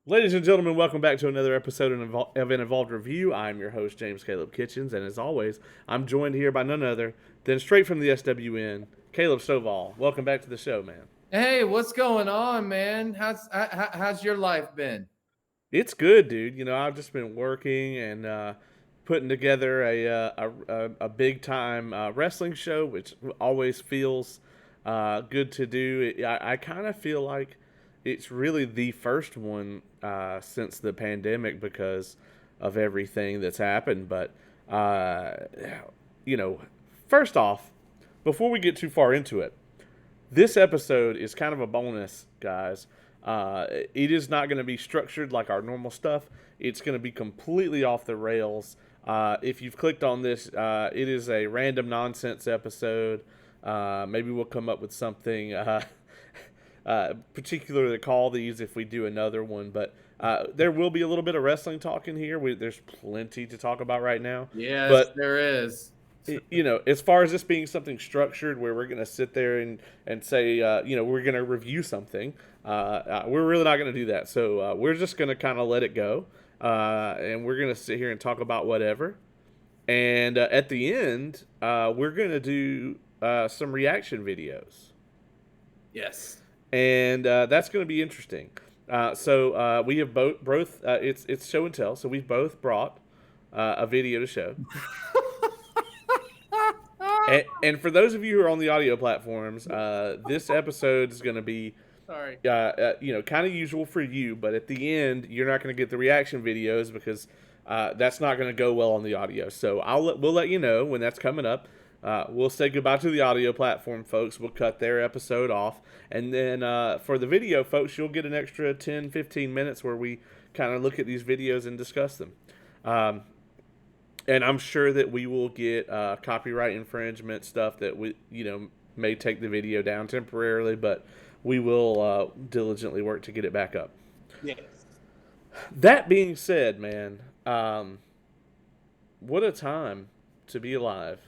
Ladies and gentlemen, welcome back to another episode of an Involved Review. I'm your host, James Caleb Kitchens, and as always, I'm joined here by none other than straight from the SWN, Caleb Stovall. Welcome back to the show, man. Hey, what's going on, man? How's your life been? It's good, dude. I've just been working and putting together a big time wrestling show, which always feels good to do. I kind of feel like it's really the first one since the pandemic because of everything that's happened. But uh, you know, first off, before we get too far into it, this episode is kind of a bonus, guys. It is not going to be structured like our normal stuff. It's going to be completely off the rails. If you've clicked on this, it is a random nonsense episode. Maybe we'll come up with something particular to call these if we do another one. But there will be a little bit of wrestling talk in here. There's plenty to talk about right now. Yes, But there is. as far as this being something structured where we're going to sit there and say, we're going to review something, we're really not going to do that. So we're just going to kind of let it go. And we're going to sit here and talk about whatever. And at the end, we're going to do some reaction videos. Yes. And that's going to be interesting. So we have both it's show and tell. So we've both brought a video to show. And for those of you who are on the audio platforms, this episode is going to be, Sorry. kind of usual for you. But at the end, you're not going to get the reaction videos because that's not going to go well on the audio. So we'll let you know when that's coming up. We'll say goodbye to the audio platform folks. We'll cut their episode off. And then for the video folks, you'll get an extra 10, 15 minutes where we kind of look at these videos and discuss them. And I'm sure that we will get copyright infringement stuff that we may take the video down temporarily, but we will diligently work to get it back up. Yes. That being said, man, what a time to be alive.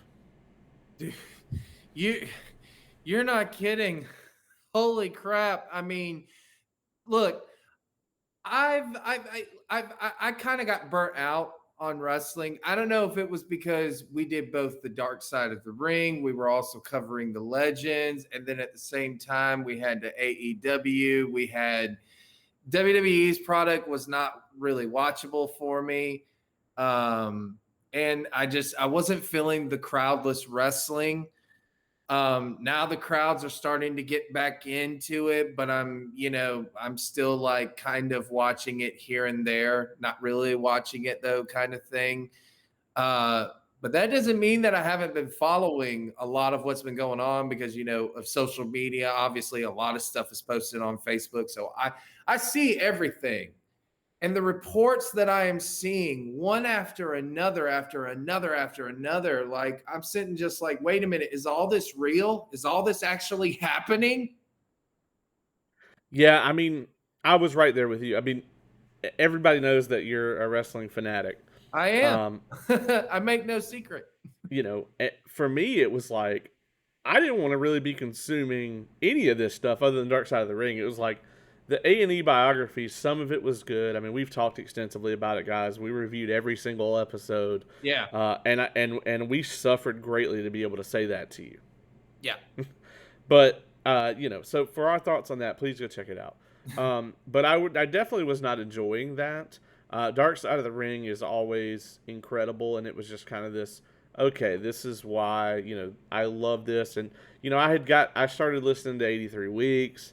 Dude, you're not kidding. Holy crap. I mean, look, I kind of got burnt out on wrestling. I don't know if it was because we did both the Dark Side of the Ring. We were also covering the Legends, and then at the same time we had the AEW. We had WWE's product was not really watchable for me. And I wasn't feeling the crowdless wrestling. Now the crowds are starting to get back into it, but I'm still like kind of watching it here and there, not really watching it though, kind of thing. Uh, but that doesn't mean that I haven't been following a lot of what's been going on because of social media. Obviously, a lot of stuff is posted on Facebook, so I see everything. And the reports that I am seeing one after another, after another, after another, like I'm sitting just like, wait a minute, is all this real? Is all this actually happening? Yeah, I mean, I was right there with you. I mean, everybody knows that you're a wrestling fanatic. I am. Um, I make no secret. for me, it was like I didn't want to really be consuming any of this stuff other than Dark Side of the Ring. It was like the A&E biography. Some of it was good. I mean, we've talked extensively about it, guys. We reviewed every single episode. Yeah. And we suffered greatly to be able to say that to you. Yeah. But so for our thoughts on that, please go check it out. But I definitely was not enjoying that. Dark Side of the Ring is always incredible, and it was just kind of this. Okay, this is why I love this, and I started listening to 83 Weeks.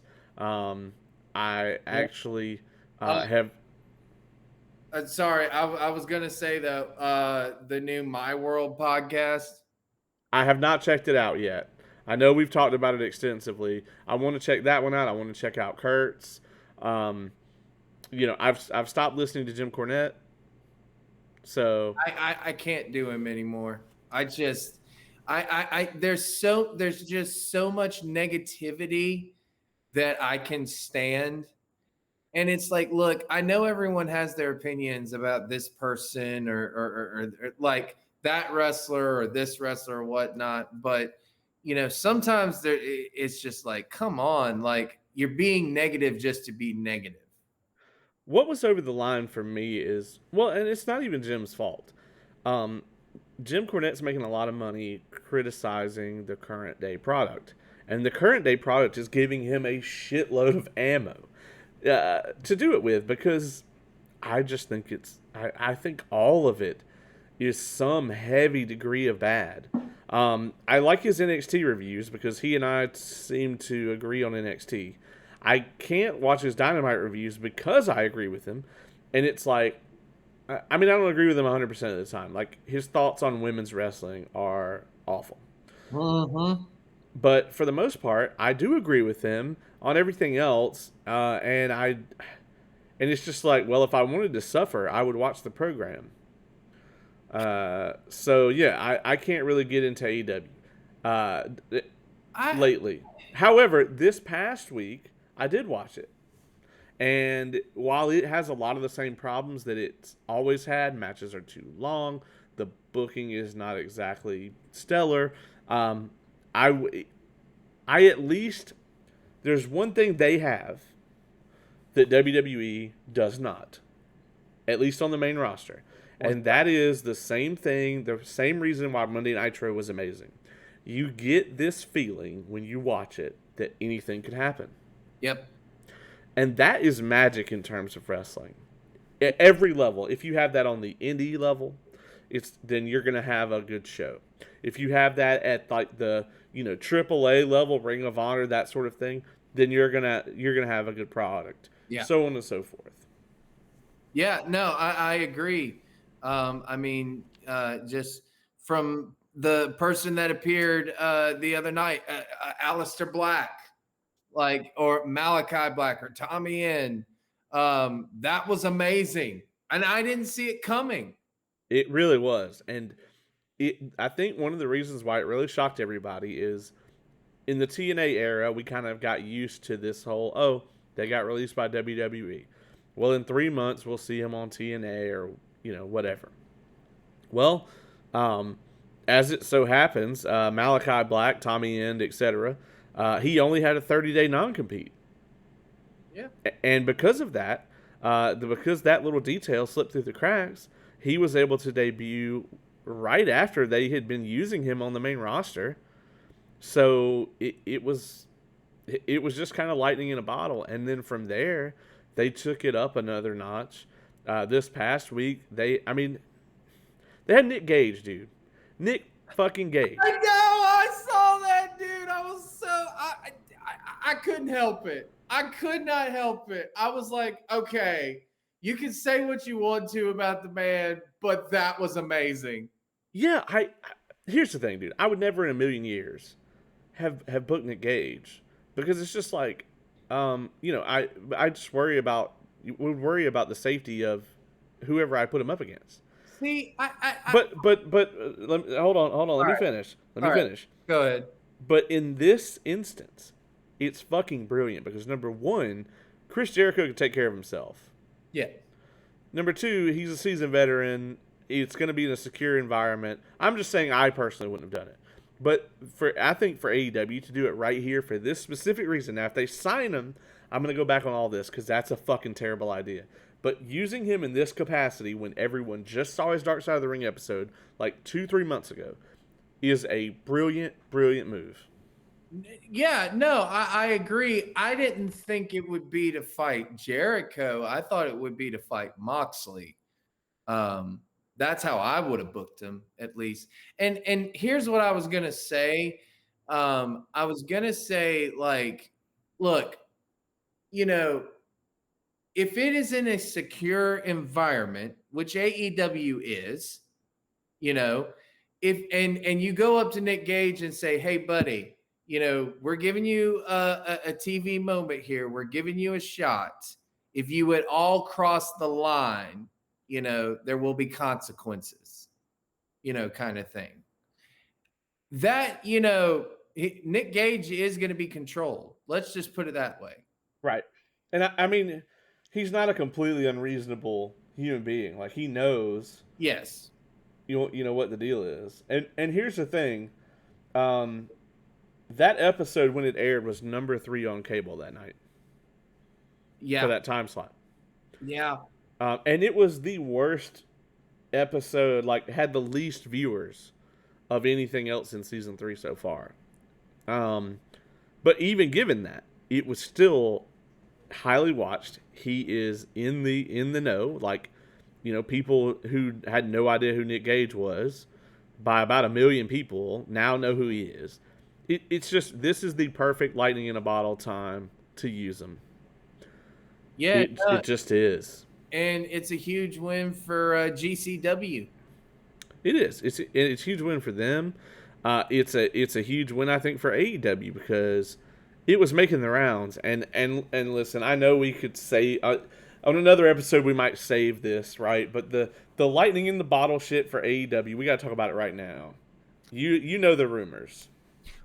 I actually have. Sorry, I was gonna say though, the new My World podcast. I have not checked it out yet. I know we've talked about it extensively. I want to check that one out. I want to check out Kurt's. Um, I've stopped listening to Jim Cornette. So I can't do him anymore. I just there's just so much negativity that I can stand. And it's like, look, I know everyone has their opinions about this person or like that wrestler or this wrestler or whatnot, but sometimes it's just like, come on, like you're being negative just to be negative. what was over the line for me is, well, and it's not even Jim's fault. Um, Jim Cornette's making a lot of money criticizing the current day product, and the current day product is giving him a shitload of ammo to do it with, because I just think I think all of it is some heavy degree of bad. I like his NXT reviews because he and I seem to agree on NXT. I can't watch his Dynamite reviews because I agree with him, and it's like, I mean, I don't agree with him 100% of the time. Like, his thoughts on women's wrestling are awful. Mm-hmm. But for the most part, I do agree with him on everything else, and it's just like, well, if I wanted to suffer, I would watch the program. So yeah, I can't really get into AEW I lately. However, this past week I did watch it, and while it has a lot of the same problems that it's always had, matches are too long, the booking is not exactly stellar. Um, I I at least, there's one thing they have that WWE does not, at least on the main roster. And that is the same thing, the same reason why Monday Nitro was amazing. You get this feeling when you watch it that anything could happen. Yep. And that is magic in terms of wrestling. At every level. If you have that on the indie level, then you're going to have a good show. If you have that at like the, AAA level, Ring of Honor, that sort of thing, then you're gonna have a good product. Yeah. So on and so forth. Yeah, no, I agree. I mean, just from the person that appeared the other night, Alistair Black, like, or Malachi Black or Tommy N, that was amazing. And I didn't see it coming. It really was. And I think one of the reasons why it really shocked everybody is in the TNA era, we kind of got used to this whole, oh, they got released by WWE. Well, in 3 months, we'll see him on TNA or, whatever. Well, as it so happens, Malachi Black, Tommy End, etc., he only had a 30-day non-compete. Yeah. And because of that, because that little detail slipped through the cracks, he was able to debut right after they had been using him on the main roster. So it was just kind of lightning in a bottle. And then from there, they took it up another notch. This past week, they had Nick Gage, dude. Nick fucking Gage. I know, I saw that, dude. I was so I couldn't help it. I could not help it. I was like, okay, you can say what you want to about the man, but that was amazing. Yeah, here's the thing, dude. I would never in a million years have booked Nick Gage, because it's just like, I just would worry about the safety of whoever I put him up against. See, but hold on. Let me finish. Go ahead. But in this instance, it's fucking brilliant because number one, Chris Jericho can take care of himself. Yeah. Number two, he's a seasoned veteran. It's going to be in a secure environment. I'm just saying, I personally wouldn't have done it. But I think for AEW to do it right here for this specific reason. Now, if they sign him, I'm going to go back on all this because that's a fucking terrible idea. But using him in this capacity when everyone just saw his Dark Side of the Ring episode like 2-3 months ago is a brilliant, brilliant move. Yeah, no, I agree. I didn't think it would be to fight Jericho. I thought it would be to fight Moxley. That's how I would have booked him, at least. And here's what I was gonna say. I was gonna say, like, look, if it is in a secure environment, which AEW is, if and you go up to Nick Gage and say, hey, buddy, we're giving you a TV moment here. We're giving you a shot. If you at all cross the line, there will be consequences, kind of thing. That, Nick Gage is going to be controlled. Let's just put it that way. Right. And I mean, he's not a completely unreasonable human being. Like, he knows. Yes. You know what the deal is. And here's the thing. That episode, when it aired, was number 3 on cable that night. Yeah. For that time slot. Yeah. And it was the worst episode, like had the least viewers of anything else in season 3 so far. Um, but even given that, it was still highly watched. He is in the know. Like, people who had no idea who Nick Gage was, by about 1 million people now know who he is. It's just, this is the perfect lightning in a bottle time to use him. Yeah, It just is. and it's a huge win for GCW. It is. It's a huge win for them. It's a huge win, I think, for AEW, because it was making the rounds. And listen, I know we could say on another episode we might save this, right? But the lightning in the bottle shit for AEW, we got to talk about it right now. You know the rumors.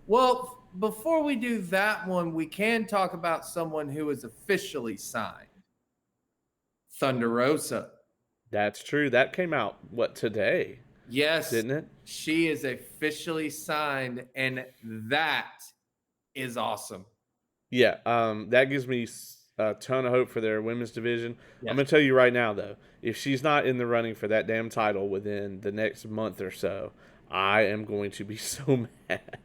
Well, before we do that one, we can talk about someone who is officially signed, Thunder Rosa. That's true. That came out today, Yes, didn't it? she is officially signed, and that is awesome. Yeah. That gives me a ton of hope for their women's division. Yes. I'm gonna tell you right now, though, if she's not in the running for that damn title within the next month or so, I am going to be so mad.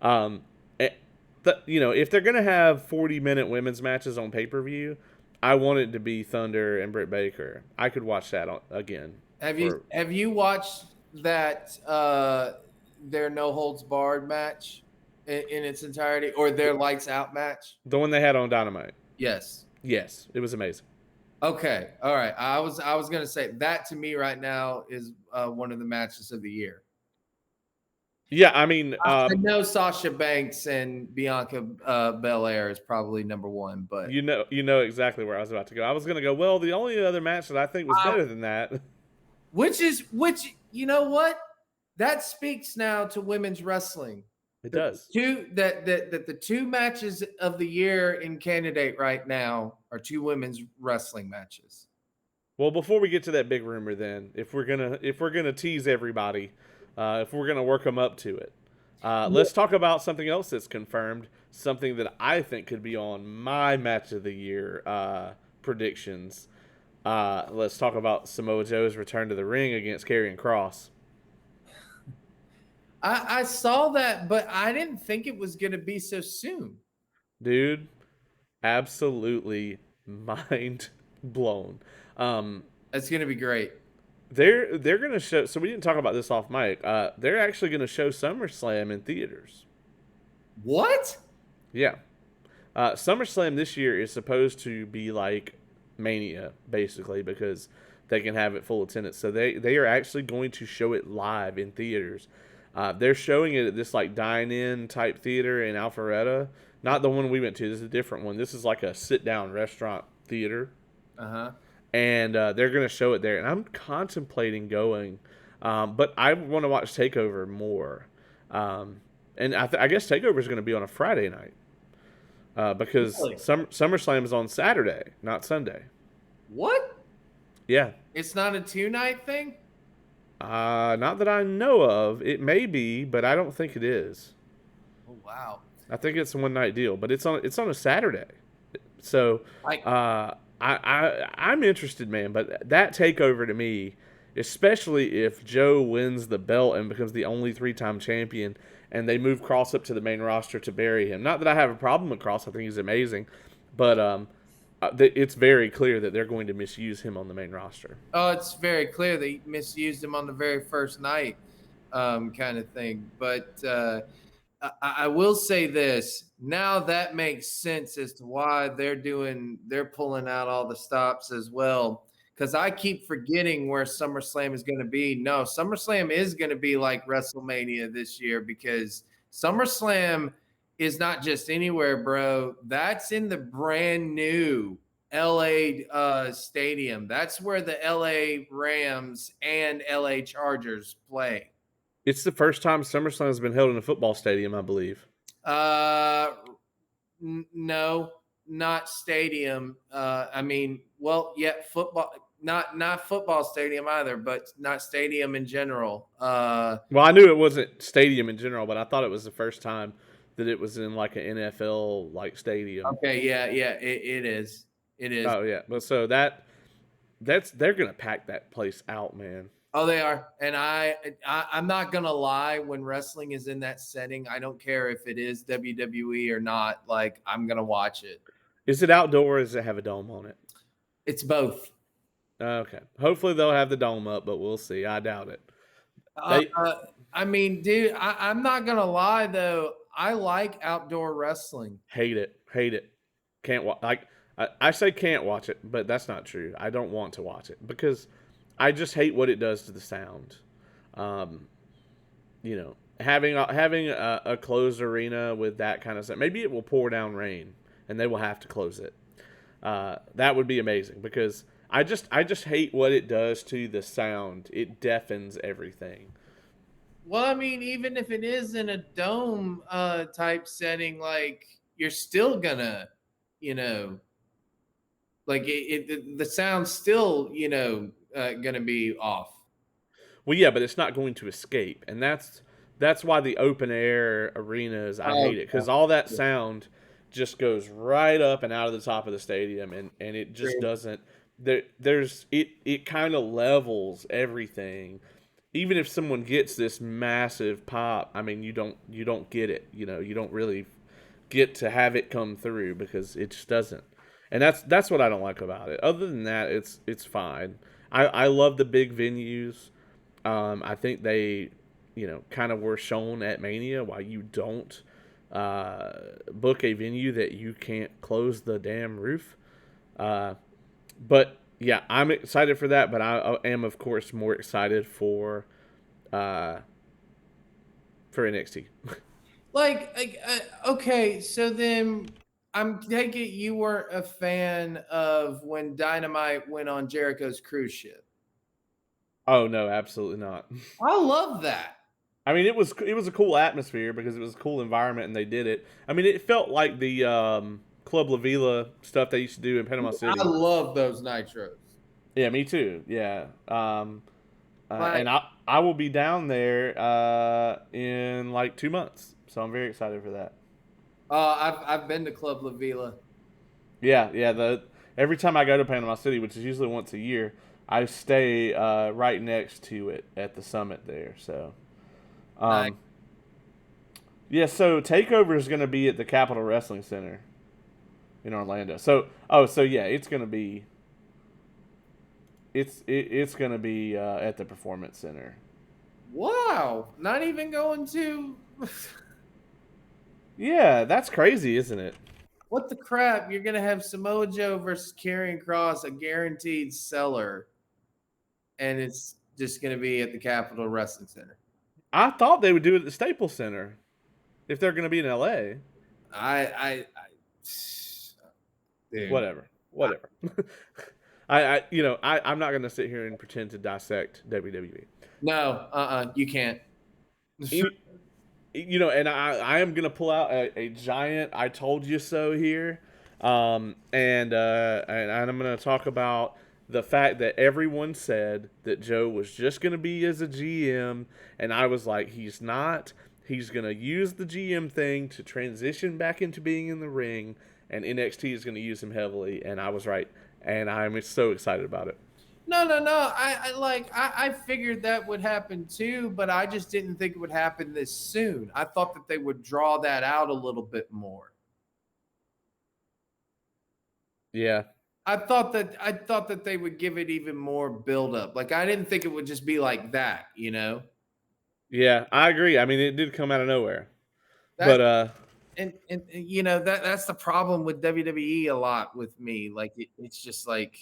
Um, if they're gonna have 40-minute women's matches on pay-per-view, I want it to be Thunder and Britt Baker. I could watch that again. Have you watched that their no holds barred match in its entirety, or their lights out match? The one they had on Dynamite. Yes. Yes, it was amazing. Okay. All right. I was gonna say that, to me right now, is one of the matches of the year. Yeah, I mean, I know Sasha Banks and Bianca Belair is probably number one, but you know exactly where I was about to go. I was going to go, well, the only other match that I think was better than that, which you know what, that speaks now to women's wrestling. It does. The two matches of the year in candidate right now are two women's wrestling matches. Well, before we get to that big rumor, then, if we're gonna tease everybody, if we're gonna work them up to it, let's talk about something else that's confirmed. Something that I think could be on my match of the year predictions. Let's talk about Samoa Joe's return to the ring against Karrion Kross. I saw that, but I didn't think it was going to be so soon. Dude, absolutely mind blown. It's going to be great. They're going to show. So we didn't talk about this off mic. They're actually going to show SummerSlam in theaters. What? Yeah. SummerSlam this year is supposed to be like Mania, basically, because they can have it full attendance. So they are actually going to show it live in theaters. They're showing it at this like dine-in type theater in Alpharetta. Not the one we went to. This is a different one. This is like a sit-down restaurant theater. Uh-huh. And they're going to show it there. And I'm contemplating going. But I want to watch TakeOver more. And I guess TakeOver is going to be on a Friday night. Because Really? SummerSlam is on Saturday, not Sunday. What? Yeah. It's not a 2-night thing? Not that I know of. It may be, but I don't think it is. Oh, wow. I think it's a one-night deal, but it's on a Saturday. So I'm interested, man. But that TakeOver to me, especially if Joe wins the belt and becomes the only 3-time champion, and they move Kross up to the main roster to bury him. Not that I have a problem with Kross. I think he's amazing. But it's very clear that they're going to misuse him on the main roster. Oh, it's very clear they misused him on the very first night, kind of thing. But I will say this. Now that makes sense as to why they're pulling out all the stops as well. Because I keep forgetting where SummerSlam is going to be. No, SummerSlam is going to be like WrestleMania this year, because SummerSlam is not just anywhere, bro. That's in the brand new LA stadium. That's where the LA Rams and LA Chargers play. It's the first time SummerSlam has been held in a football stadium, I believe. No, not stadium. I mean, well, yeah, football. Not football stadium either, but not stadium in general. Well, I knew it wasn't stadium in general, but I thought it was the first time that it was in like an NFL like stadium. Okay, yeah, it is. It is. Oh yeah, but so that they're gonna pack that place out, man. Oh, they are, and I'm not gonna lie. When wrestling is in that setting, I don't care if it is WWE or not. Like, I'm gonna watch it. Is it outdoor or does it have a dome on it? It's both. Okay. Hopefully they'll have the dome up, but we'll see. I doubt it. Uh, They uh, I mean, dude, I'm not gonna lie though. I like outdoor wrestling. hate it. Hate it. Can't watch. Like I say, can't watch it, but that's not true. I don't want to watch it because I just hate what it does to the sound. Um, having a closed arena with that kind of stuff. Maybe it will pour down rain and they will have to close it. That would be amazing because I just hate what it does to the sound. It deafens everything. Well, I mean, even if it is in a dome type setting, like you're still gonna, you know, like the sound's still, gonna be off. Well, yeah, but it's not going to escape, and that's why the open air arenas I Oh, hate it because all that sound just goes right up and out of the top of the stadium, and it just true. doesn't. It kind of levels everything. Even if someone gets this massive pop, I mean, you don't get it. You don't really get to have it come through because it just doesn't. And that's what I don't like about it. Other than that, it's fine. I love the big venues. I think they, kind of were shown at Mania why you don't book a venue that you can't close the damn roof. But yeah, I'm excited for that. But I am, of course, more excited uh, for NXT. Okay, so then I'm taking you weren't a fan of when Dynamite went on Jericho's cruise ship. Oh no, absolutely not. I love that. I mean, it was a cool atmosphere because it was a cool environment and they did it. I mean, it felt like the Club La Vila stuff they used to do in Panama I City. love those nitros. Yeah, me too. Yeah, Like, and I will be down there in like 2 months, so I'm very excited for that. I've been to Club La Vila. Yeah, yeah. The every time I go to Panama City, which is usually once a year, I stay right next to it at the summit there. So, Nice. um, yeah. So Takeover is going to be at the Capitol Wrestling Center in Orlando. So yeah, it's gonna be at the Performance Center. Wow, not even going to. Yeah, that's crazy, isn't it? What the crap? You're gonna have Samoa Joe versus Karrion Cross, a guaranteed seller, and it's just gonna be at the Capitol Wrestling Center. I thought they would do it at the Staples Center if they're gonna be in LA. I dude. Whatever, whatever. I'm not gonna sit here and pretend to dissect WWE. No, you can't. You, and I am gonna pull out a giant "I told you so" here, and I'm gonna talk about the fact that everyone said that Joe was just gonna be as a GM, and I was like, he's not. He's gonna use the GM thing to transition back into being in the ring, and NXT is gonna use him heavily, and I was right, and I'm so excited about it. No. I figured that would happen too, but I just didn't think it would happen this soon. I thought that they would draw that out a little bit more. Yeah, I thought that they would give it even more build up. Like I didn't think it would just be like that, you know. yeah, I agree. I mean, it did come out of nowhere, That's but and that's the problem with WWE a lot with me. Like it's just like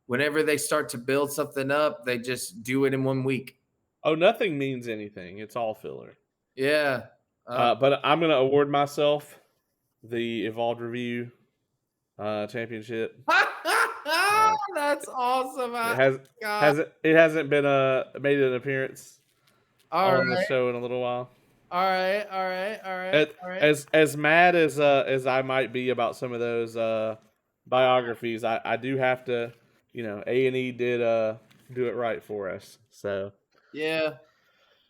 whenever they start to build something up, they just do it in 1 week. oh, nothing means anything. It's all filler. Yeah. But I'm gonna award myself the Evolved Review championship. That's awesome. It has God. hasn't been made an appearance All on the right. show in a little while. All right. All right. All right. As All right. as mad as I might be about some of those biographies, I do have to, A&E did do it right for us. So Yeah.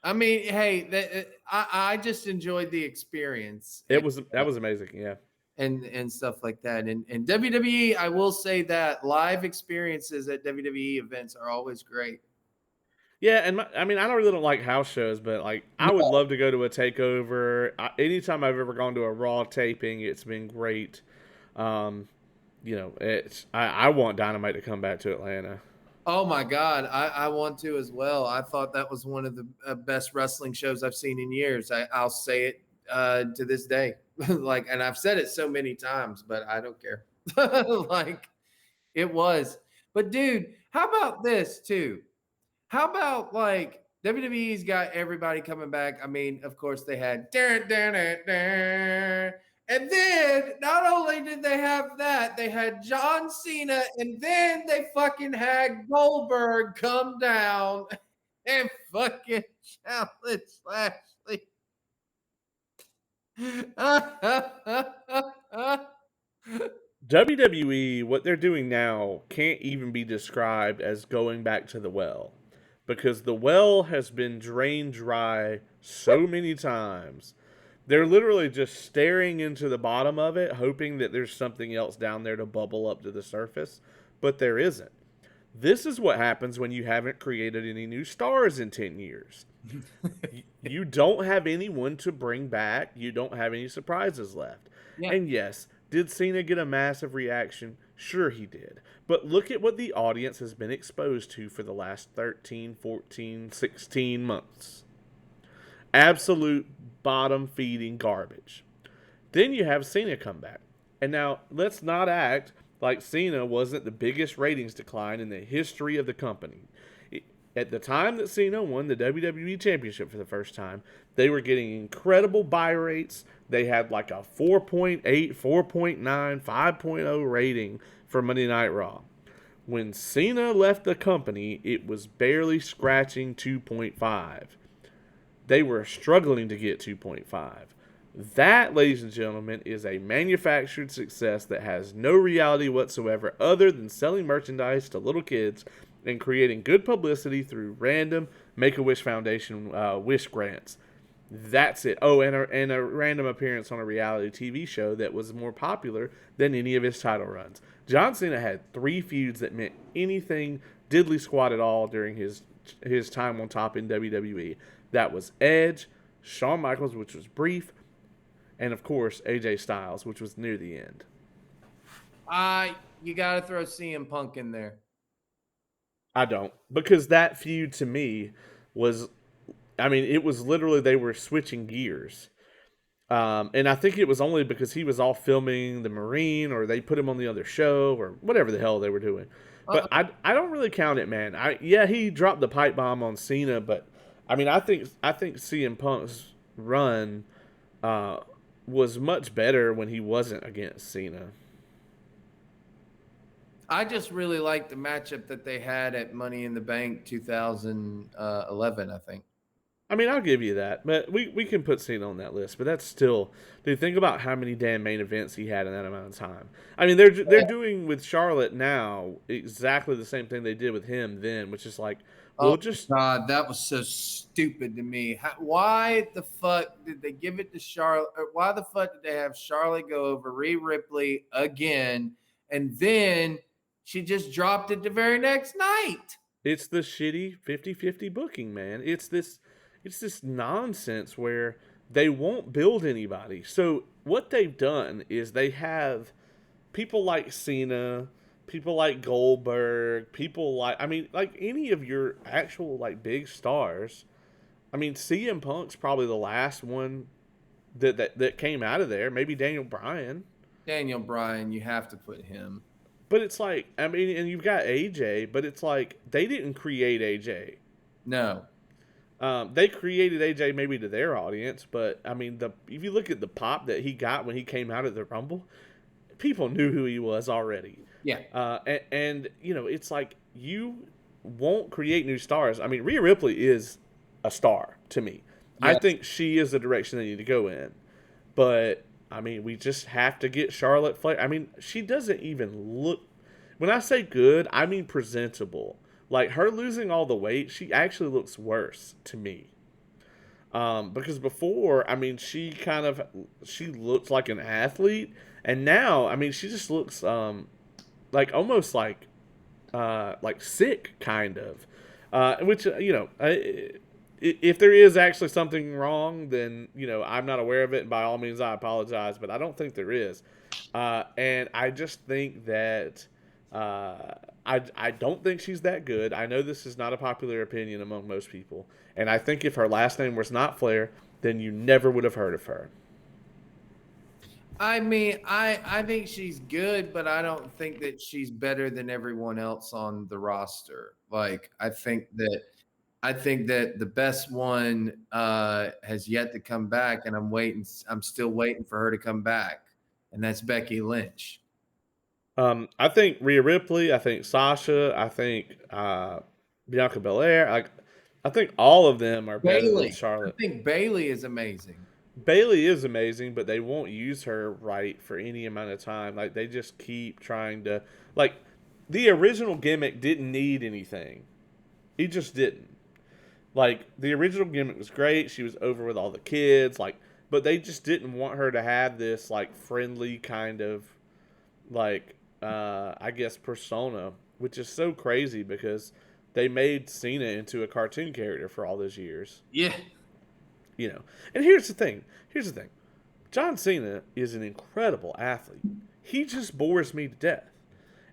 I mean, hey, I just enjoyed the experience. that was amazing. Yeah. and stuff like that. And WWE, I will say that live experiences at WWE events are always great. Yeah, and I mean, I don't really don't like house shows, but like, I would No. love to go to a takeover. Anytime I've ever gone to a Raw taping, it's been great. Um, I want Dynamite to come back to Atlanta. Oh my God, I want to as well. I thought that was one of the best wrestling shows I've seen in years. I'll say it to this day, like, and I've said it so many times, but I don't care. Like it was. But dude, how about this too? How about like WWE's got everybody coming back? I mean, of course they had and then not only did they have that, they had John Cena, and then they fucking had Goldberg come down and fucking challenge Lashley. WWE, what they're doing now can't even be described as going back to the well, because the well has been drained dry so many times. They're literally just staring into the bottom of it, hoping that there's something else down there to bubble up to the surface, but there isn't. This is what happens when you haven't created any new stars in 10 years. You don't have anyone to bring back, you don't have any surprises left. Yeah. And yes, did Cena get a massive reaction? Sure, he did. But look at what the audience has been exposed to for the last 13, 14, 16 months. Absolute bottom feeding garbage. Then you have Cena come back. And now, let's not act like Cena wasn't the biggest ratings decline in the history of the company. At the time that Cena won the WWE Championship for the first time, they were getting incredible buy rates. They had like a 4.8, 4.9, 5.0 rating for Monday Night Raw. When Cena left the company, it was barely scratching 2.5. They were struggling to get 2.5. That, ladies and gentlemen, is a manufactured success that has no reality whatsoever other than selling merchandise to little kids and creating good publicity through random Make-A-Wish Foundation wish grants. That's it. Oh, and a random appearance on a reality TV show that was more popular than any of his title runs. John Cena had 3 feuds that meant anything diddly squat at all during his time on top in WWE. That was Edge, Shawn Michaels, which was brief, and of course AJ Styles, which was near the end. You got to throw CM Punk in there. I don't, because that feud to me was, I mean, it was literally they were switching gears. And I think it was only because he was all filming the Marine, or they put him on the other show, or whatever the hell they were doing. But I don't really count it, man. Yeah, he dropped the pipe bomb on Cena, but I mean, I think CM Punk's run was much better when he wasn't against Cena. I just really liked the matchup that they had at Money in the Bank 2011, I think. I mean, I'll give you that, but we can put Cena on that list. But that's still, dude. Think about how many damn main events he had in that amount of time. I mean, they're doing with Charlotte now exactly the same thing they did with him then, which is like, Oh well, just God, that was so stupid to me. Why the fuck did they give it to Charlotte? Or why the fuck did they have Charlotte go over Rhea Ripley again, and then she just dropped it the very next night? it's the shitty 50-50 booking, man. It's this nonsense where they won't build anybody. So what they've done is they have people like Cena, people like Goldberg, people like, I mean, like any of your actual like big stars. I mean, CM Punk's probably the last one that came out of there. Maybe Daniel Bryan. Daniel Bryan, you have to put him. But it's like, I mean, and you've got AJ, but it's like they didn't create AJ. No. They created AJ maybe to their audience, but I mean, if you look at the pop that he got when he came out at the Rumble, people knew who he was already. Yeah. And you know, it's like you won't create new stars. I mean, Rhea Ripley is a star to me. I Yes. think she is the direction they need to go in. But I mean, we just have to get Charlotte Flair. I mean, she doesn't even look. When I say good, I mean presentable. Like her losing all the weight, she actually looks worse to me. Because before, I mean, she looked like an athlete, And now, I mean, she just looks like almost like sick, kind of. Which if there is actually something wrong, then I'm not aware of it, and by all means, I apologize. But I don't think there is, and I just think that I don't think she's that good. I know this is not a popular opinion among most people, and I think if her last name was not Flair, then you never would have heard of her. I mean, I think she's good, but I don't think that she's better than everyone else on the roster. Like, I think that the best one has yet to come back, and I'm still waiting for her to come back, and that's Becky Lynch. I think Rhea Ripley. I think Sasha. I think Bianca Belair. I think all of them are better than Bailey, I Charlotte. think Bailey is amazing. Bailey is amazing, but they won't use her right for any amount of time. Like they just keep trying to like the original gimmick didn't need anything. He just didn't. Like the original gimmick was great. She was over with all the kids, like but they just didn't want her to have this like friendly kind of like I guess persona, which is so crazy because they made Cena into a cartoon character for all those years. Yeah. You know. And here's the thing. Here's the thing. John Cena is an incredible athlete. He just bores me to death.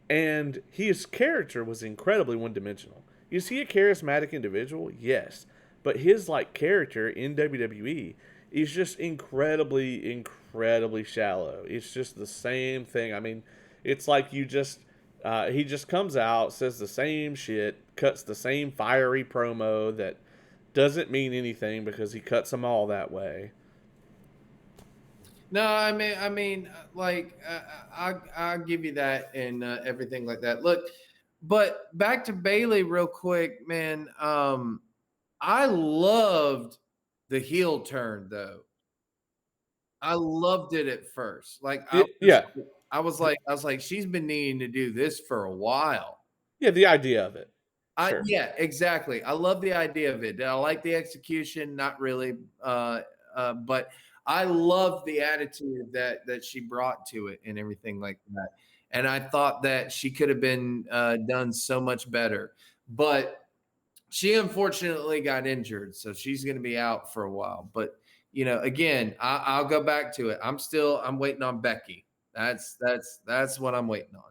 And his character was incredibly one dimensional. Is he a charismatic individual? Yes. But his like character in WWE is just incredibly, incredibly shallow. It's just the same thing. I mean, it's like he just comes out, says the same shit, cuts the same fiery promo that doesn't mean anything because he cuts them all that way. No, like I'll give you that and everything like that. Look, but back to Bailey real quick, man. I loved the heel turn though. I loved it at first. Like Yeah. I was like, she's been needing to do this for a while. Yeah, the idea of it. Sure. Yeah, exactly. I love the idea of it. I like the execution, not really, but I love the attitude that she brought to it and everything like that. And I thought that she could have been done so much better, but she unfortunately got injured, so she's going to be out for a while. But again, I'll go back to it. I'm waiting on Becky. That's what I'm waiting on.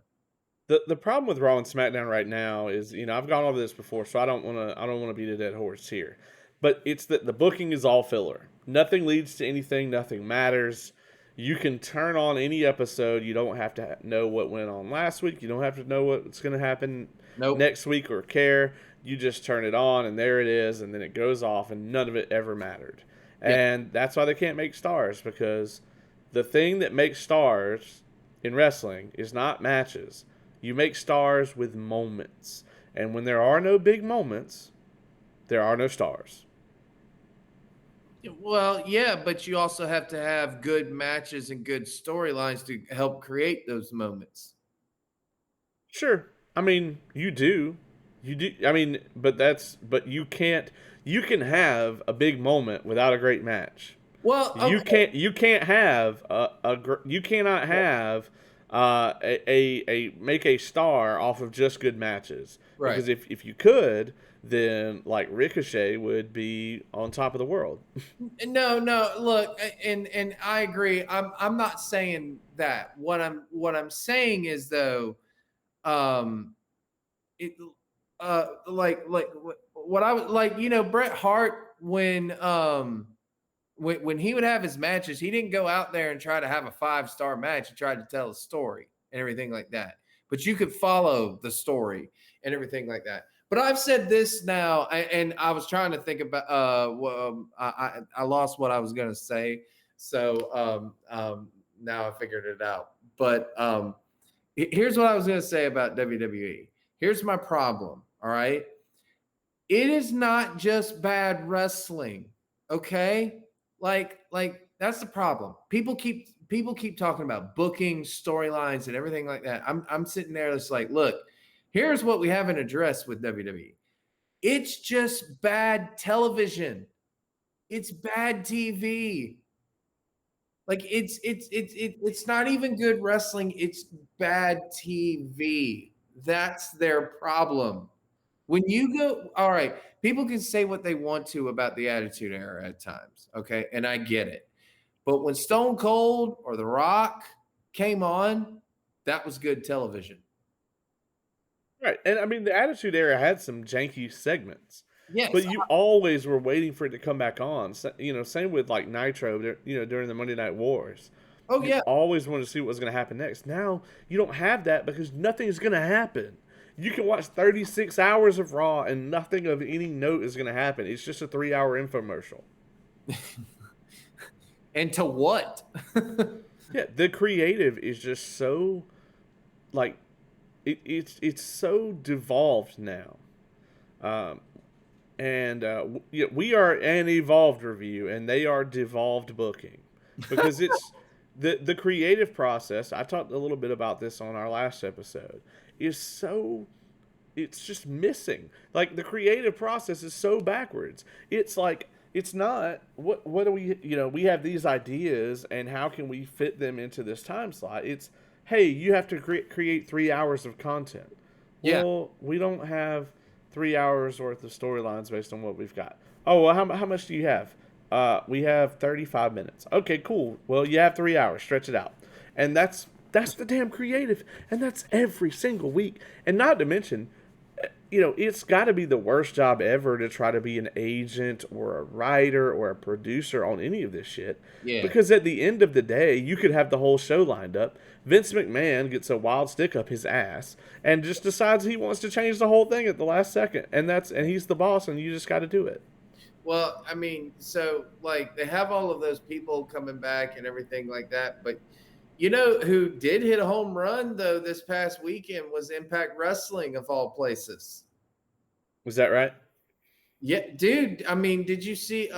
The problem with Raw and SmackDown right now is, I've gone over this before, so I don't wanna beat a dead horse here. But it's that the booking is all filler. Nothing leads to anything, nothing matters. You can turn on any episode. You don't have to know what went on last week. You don't have to know what's going to happen Nope. next week or care. You just turn it on and there it is, and then it goes off, and none of it ever mattered. Yeah. And that's why they can't make stars, because the thing that makes stars in wrestling is not matches. You make stars with moments. And when there are no big moments, there are no stars. Well, yeah, but you also have to have good matches and good storylines to help create those moments. Sure. I mean, you do. You do. I mean, but you can have a big moment without a great match. Well, You can't have you cannot have a make a star off of just good matches. right. Because if you could, then like Ricochet would be on top of the world. No, no. Look, and I agree. I'm not saying that. What I'm saying is though, um, it like what I was like. Bret Hart when he would have his matches, he didn't go out there and try to have a 5-star match. He tried to tell a story and everything like that. But you could follow the story and everything like that. But I've said this now, and I was trying to think about. I lost what I was going to say, so now I figured it out. But here's what I was going to say about WWE. Here's my problem. All right, it is not just bad wrestling. Okay, like that's the problem. People keep talking about booking, storylines, and everything like that. I'm sitting there just like, look, here's what we haven't addressed with WWE. It's just bad television. It's bad TV. Like it's not even good wrestling. It's bad TV. That's their problem. When you go, all right, people can say what they want to about the Attitude Era at times, okay, and I get it. But when Stone Cold or The Rock came on, that was good television. Right, and I mean, the Attitude Era had some janky segments, but Yes. you always were waiting for it to come back on. Same with like Nitro, during the Monday Night Wars. Oh You yeah. always wanted to see what was going to happen next. Now you don't have that because nothing's going to happen. You can watch 36 hours of Raw and nothing of any note is going to happen. It's just a 3 hour infomercial. And to what? Yeah, the creative is just so like it's so devolved now. Um, and yeah, we are an evolved review, and they are devolved booking because it's the creative process. I talked a little bit about this on our last episode. Is so it's just missing. Like the creative process is so backwards. It's like it's not what do we have these ideas and how can we fit them into this time slot? It's hey, you have to create 3 hours of content. Yeah. Well, we don't have 3 hours worth of storylines based on what we've got. Oh, well, how much do you have? We have 35 minutes. Okay, cool. Well, you have 3 hours. Stretch it out. And that's the damn creative. And that's every single week. And not to mention, it's got to be the worst job ever to try to be an agent or a writer or a producer on any of this shit. Yeah. Because at the end of the day, you could have the whole show lined up. Vince McMahon gets a wild stick up his ass and just decides he wants to change the whole thing at the last second. And he's the boss and you just got to do it. Well, I mean, so like they have all of those people coming back and everything like that, but you know who did hit a home run though this past weekend was Impact Wrestling of all places. Was that right? Yeah, dude. I mean, did you see?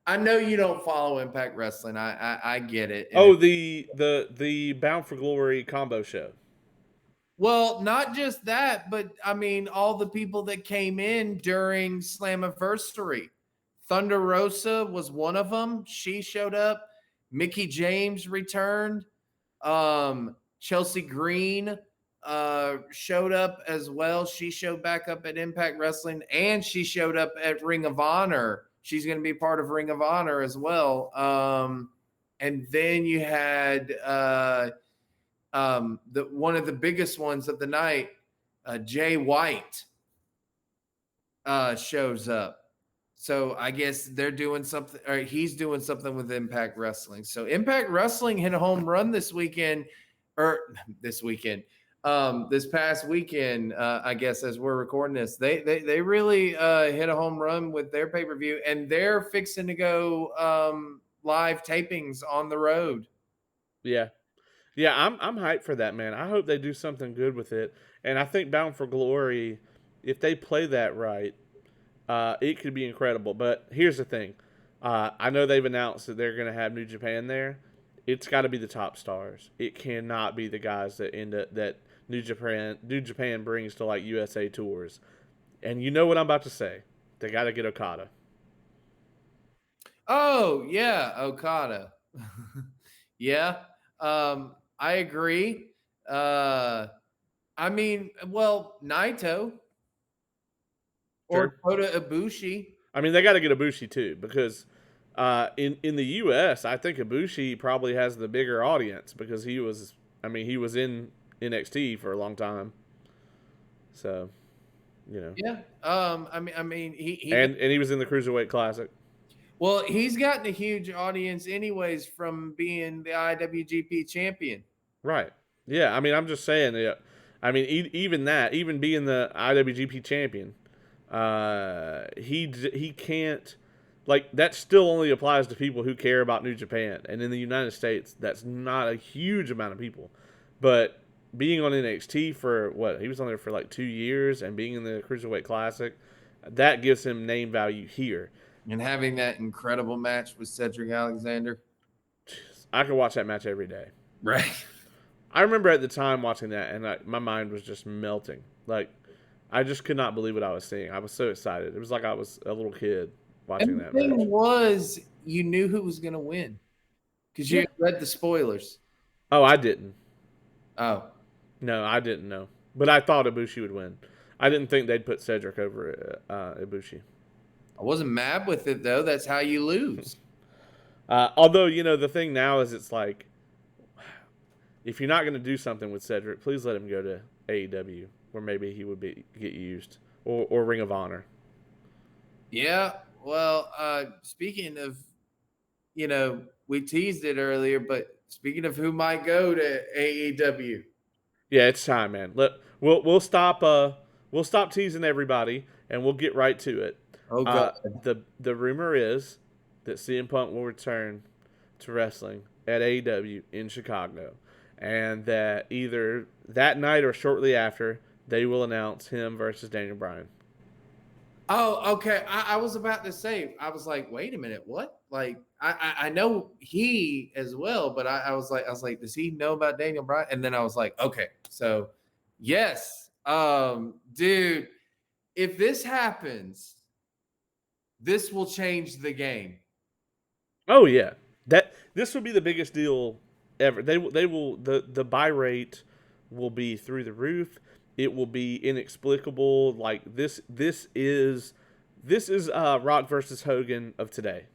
I know you don't follow Impact Wrestling. I get it. Oh, the Bound for Glory combo show. Well, not just that, but I mean, all the people that came in during Slammiversary. Thunder Rosa was one of them. She showed up. Mickey James returned. Chelsea Green showed up as well. She showed back up at Impact Wrestling and she showed up at Ring of Honor. She's going to be part of Ring of Honor as well. And then you had the one of the biggest ones of the night, Jay White shows up. So I guess they're doing something, or he's doing something with Impact Wrestling. So Impact Wrestling hit a home run this weekend, this past weekend, I guess as we're recording this, they really hit a home run with their pay per view, and they're fixing to go live tapings on the road. Yeah. Yeah, I'm hyped for that, man. I hope they do something good with it. And I think Bound for Glory, if they play that right, it could be incredible. But here's the thing. I know they've announced that they're going to have New Japan there. It's got to be the top stars. It cannot be the guys that New Japan brings to like USA tours. And you know what I'm about to say. They got to get Okada. Oh, yeah, Okada. Yeah. I agree. I mean, well, Naito or Sure. Kota Ibushi. I mean, they got to get Ibushi too because in the U.S., I think Ibushi probably has the bigger audience because he was in NXT for a long time, so Yeah. I mean, and he was in the Cruiserweight Classic. well, he's gotten a huge audience anyways from being the IWGP champion. Right. Yeah. I mean, I'm just saying. Yeah. I mean, even being the IWGP champion, he can't like that. Still only applies to people who care about New Japan, and in the United States, that's not a huge amount of people. But being on NXT for what he was on there for like 2 years, and being in the Cruiserweight Classic, that gives him name value here. And having that incredible match with Cedric Alexander. I could watch that match every day. Right. I remember at the time watching that, and my mind was just melting. Like, I just could not believe what I was seeing. I was so excited. It was like I was a little kid watching And the that thing match. was, you knew who was going to win. Because Yeah. you read the spoilers. Oh, I didn't. Oh, No, I didn't know. But I thought Ibushi would win. I didn't think they'd put Cedric over Ibushi. I wasn't mad with it though. That's how you lose. Although, the thing now is it's like, if you're not going to do something with Cedric, please let him go to AEW, where maybe he would get used, or Ring of Honor. Yeah. Well, speaking of, we teased it earlier, but speaking of who might go to AEW. Yeah, it's time, man. We'll stop teasing everybody and we'll get right to it. Oh God. The rumor is that CM Punk will return to wrestling at AEW in Chicago, and that either that night or shortly after they will announce him versus Daniel Bryan. Oh, okay. I was about to say, I was like, wait a minute, what? Like, I know he as well, but I was like, does he know about Daniel Bryan? And then I was like, okay, so yes, dude, if this happens, this will change the game. Oh yeah, that this will be the biggest deal ever. They will the buy rate will be through the roof. It will be inexplicable. Like this is Rock versus Hogan of today.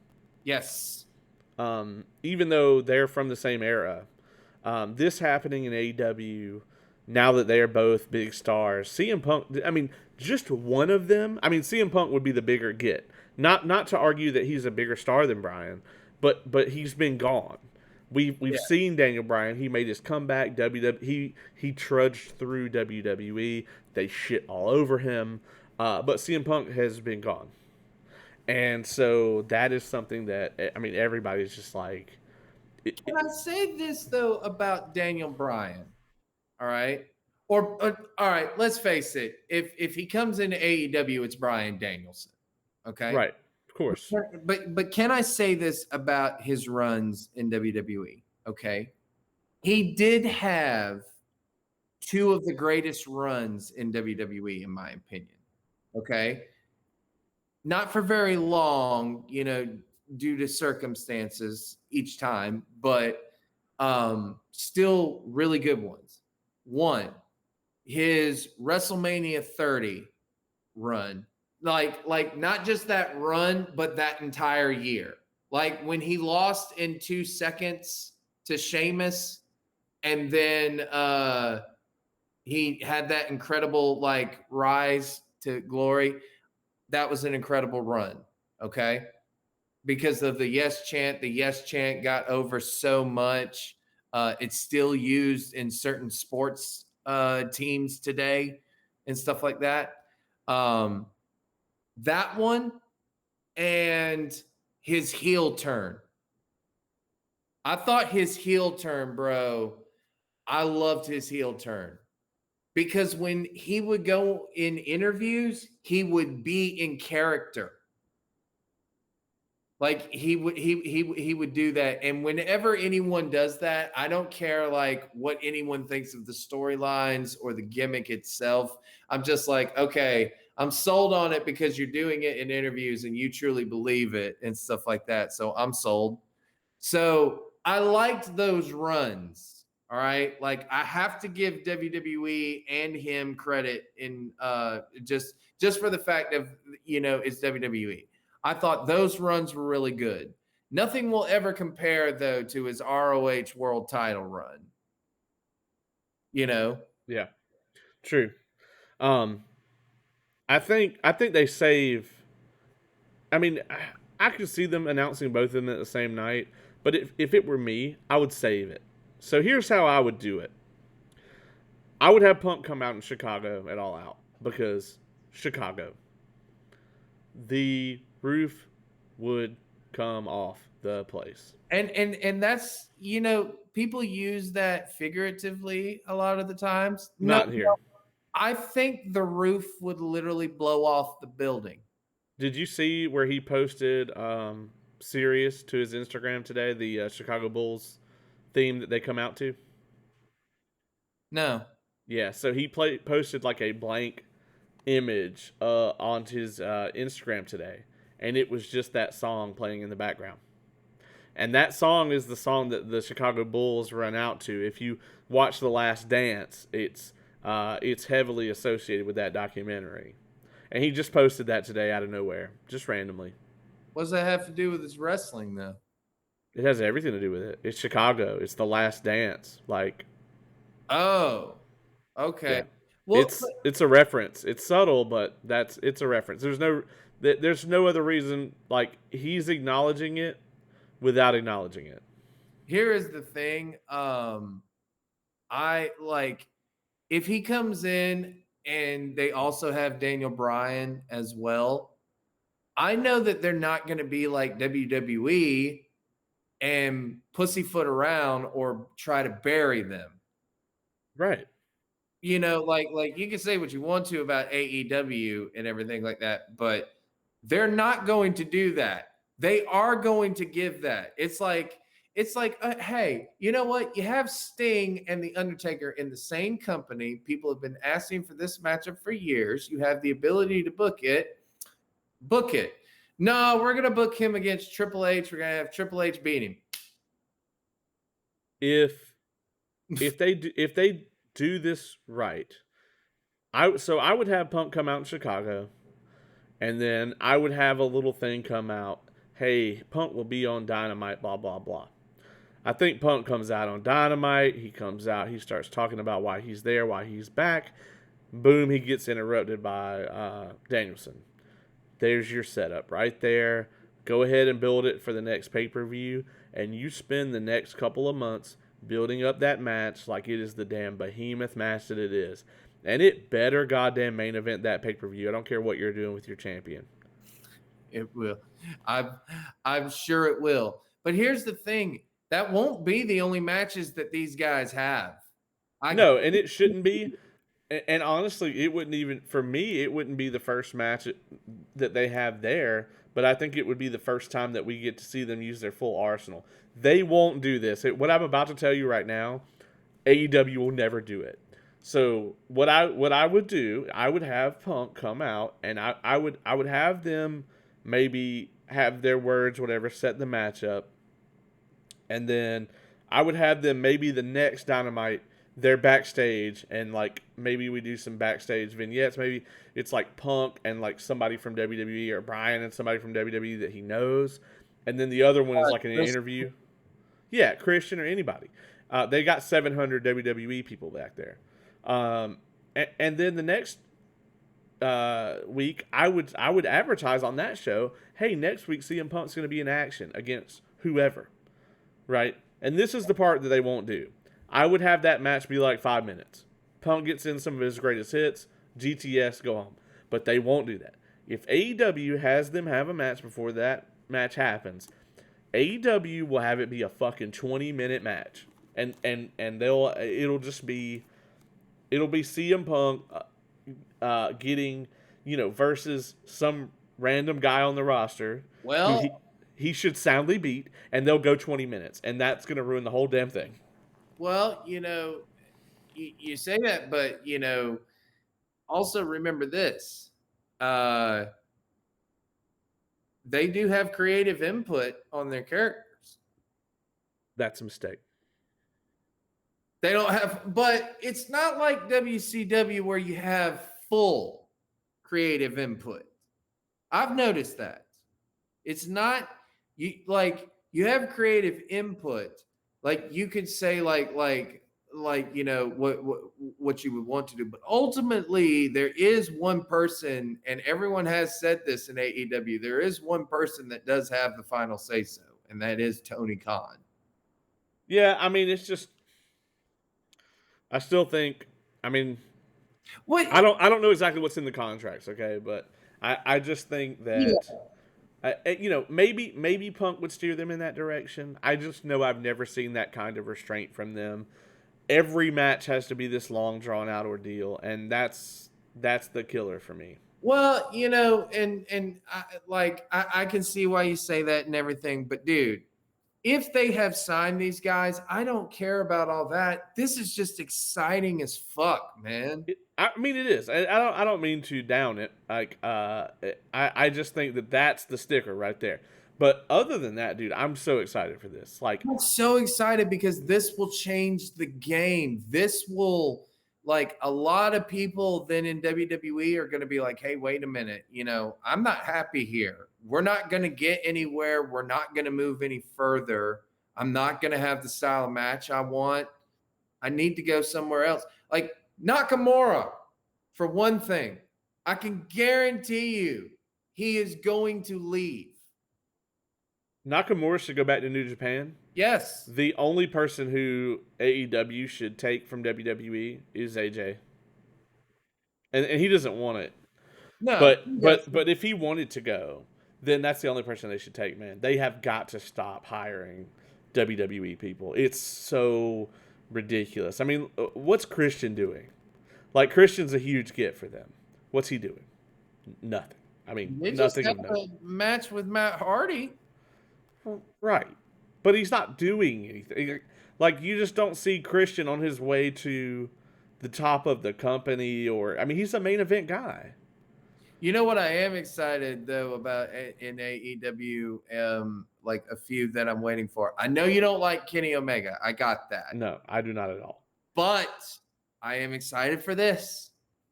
Yes. Even though they're from the same era, this happening in AEW now that they are both big stars. CM Punk, I mean, just one of them. I mean, CM Punk would be the bigger get. Not to argue that he's a bigger star than Bryan, but he's been gone. We've Yeah. seen Daniel Bryan. He made his comeback. He trudged through WWE. They shit all over him. But CM Punk has been gone, and so that is something that I mean everybody's just like. Can I say this though about Daniel Bryan? All right. All right, let's face it. If he comes into AEW, it's Bryan Danielson. Okay. Right, of course. But can I say this about his runs in WWE? Okay. He did have two of the greatest runs in WWE, in my opinion. Okay. Not for very long, due to circumstances each time, but still really good ones. One, his WrestleMania 30 run, like not just that run, but that entire year. Like when he lost in 2 seconds to Sheamus, and then he had that incredible like rise to glory. That was an incredible run. Okay. Because of the yes chant. The yes chant got over so much. It's still used in certain sports teams today and stuff like that. Um, that one and his heel turn. I thought his heel turn, bro. I loved his heel turn because when he would go in interviews, he would be in character. Like he would do that, and whenever anyone does that, I don't care like what anyone thinks of the storylines or the gimmick itself. I'm just like, okay, I'm sold on it because you're doing it in interviews and you truly believe it and stuff like that. So I'm sold. So I liked those runs. All right, like I have to give WWE and him credit in just for the fact of it's WWE. I thought those runs were really good. Nothing will ever compare though to his ROH world title run. You know? Yeah, true. Um, I think they save. I mean, I could see them announcing both of them at the same night, but if it were me, I would save it. So here's how I would do it. I would have Punk come out in Chicago at All Out because Chicago. The roof would come off the place. And that's people use that figuratively a lot of the times. No, Not here. I think the roof would literally blow off the building. Did you see where he posted Sirius to his Instagram today, the Chicago Bulls theme that they come out to? No. Yeah, so he posted like a blank image on his Instagram today, and it was just that song playing in the background. And that song is the song that the Chicago Bulls run out to. If you watch The Last Dance, it's heavily associated with that documentary. And he just posted that today out of nowhere, just randomly. What does that have to do with his wrestling, though? It has everything to do with it. It's Chicago. It's The Last Dance. Like, Oh, okay. yeah, Well, it's a reference. It's subtle, but it's a reference. There's no other reason. Like, he's acknowledging it without acknowledging it. here is the thing. I like if he comes in and they also have Daniel Bryan as well. I know that they're not going to be like WWE and pussyfoot around or try to bury them. Right. You know, like you can say what you want to about AEW and everything like that, but they're not going to do that. They are going to give that. It's like hey, you know what? You have Sting and the Undertaker in the same company. People have been asking for this matchup for years. You have the ability to book it. Book it. No, we're gonna book him against Triple H. We're gonna have Triple H beat him. If if they do this right, I would have Punk come out in Chicago, and then I would have a little thing come out. Hey, Punk will be on Dynamite. Blah blah blah. I think Punk comes out on Dynamite. He comes out. He starts talking about why he's there, why he's back. Boom, he gets interrupted by Danielson. There's your setup right there. Go ahead and build it for the next pay per view, and you spend the next couple of months building up that match like it is the damn behemoth match that it is. And it better goddamn main event that pay per view. I don't care what you're doing with your champion. It will. I'm sure it will. But here's the thing: that won't be the only matches that these guys have. I No, and it shouldn't be. And honestly, it wouldn't even for me. It wouldn't be the first match that they have there. But I think it would be the first time that we get to see them use their full arsenal. They won't do this. What I'm about to tell you right now, AEW will never do it. So what I would do, I would have Punk come out, and I would have them maybe have their words, whatever, set the match up, and then I would have them maybe the next Dynamite they're backstage, and like maybe we do some backstage vignettes. Maybe it's like Punk and like somebody from WWE, or Brian and somebody from WWE that he knows, and then the other one is like an Chris- interview. Yeah, Christian or anybody. They got 700 WWE people back there, and then the next week, I would advertise on that show. Hey, next week CM Punk's going to be in action against whoever, right? And this is the part that they won't do. I would have that match be like 5 minutes. Punk gets in some of his greatest hits. GTS go home, but they won't do that. If AEW has them have a match before that match happens, AEW will have it be a fucking 20-minute match, and it'll be CM Punk getting, versus some random guy on the roster who Well, he should soundly beat, and they'll go 20 minutes, and that's going to ruin the whole damn thing. well, you say that, but also remember this: uh, they do have creative input on their characters. That's a mistake. They don't have, but it's not like WCW where you have full creative input. I've noticed that. It's not you have creative input. Like you could say what you would want to do, but ultimately there is one person, and everyone has said this in AEW. There is one person that does have the final say so, and that is Tony Khan. Yeah, I mean, it's just I still think. I mean, What? I don't know exactly what's in the contracts, okay, but I just think that maybe Punk would steer them in that direction. I just know I've never seen that kind of restraint from them. Every match has to be this long drawn out ordeal, and that's the killer for me. Well, and I can see why you say that and everything, but dude, if they have signed these guys, I don't care about all that. This is just exciting as fuck, man. I mean, it is. I don't mean to down it. Like, I just think that that's the sticker right there. But other than that, dude, I'm so excited for this. Like, I'm so excited because this will change the game. This will, like, a lot of people then in WWE are going to be like, hey, wait a minute. I'm not happy here. We're not going to get anywhere. We're not going to move any further. I'm not going to have the style of match I want. I need to go somewhere else. Like Nakamura, for one thing, I can guarantee you he is going to leave. Nakamura should go back to New Japan. Yes. The only person who AEW should take from WWE is AJ, and he doesn't want it. No. But if he wanted to go, then that's the only person they should take. Man, they have got to stop hiring WWE people. It's so ridiculous. I mean, what's Christian doing? Like, Christian's a huge get for them. What's he doing? Nothing. I mean, They just nothing have of a note. match with Matt Hardy. Right. But he's not doing anything. Like, you just don't see Christian on his way to the top of the company, or, I mean, he's a main event guy. You know what I am excited though about in AEW, like a few that I'm waiting for. I know you don't like Kenny Omega. I got that. No, I do not at all. But I am excited for this.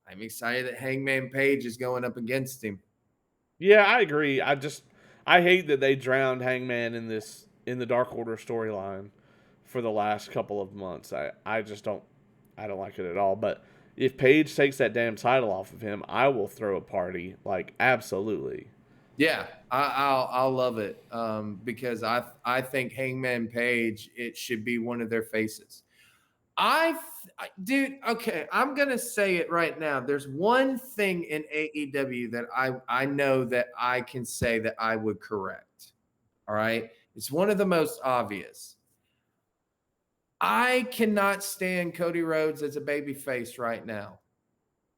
I'm excited that Hangman Page is going up against him. Yeah, I agree. I hate that they drowned Hangman in the Dark Order storyline for the last couple of months. I just I don't like it at all. But if Page takes that damn title off of him, I will throw a party. Like, absolutely. Yeah, I'll love it because I think Hangman Page, it should be one of their faces. Dude, okay, I'm gonna say it right now. There's one thing in AEW that I know that I can say that I would correct. All right, it's one of the most obvious. I cannot stand Cody Rhodes as a baby face right now.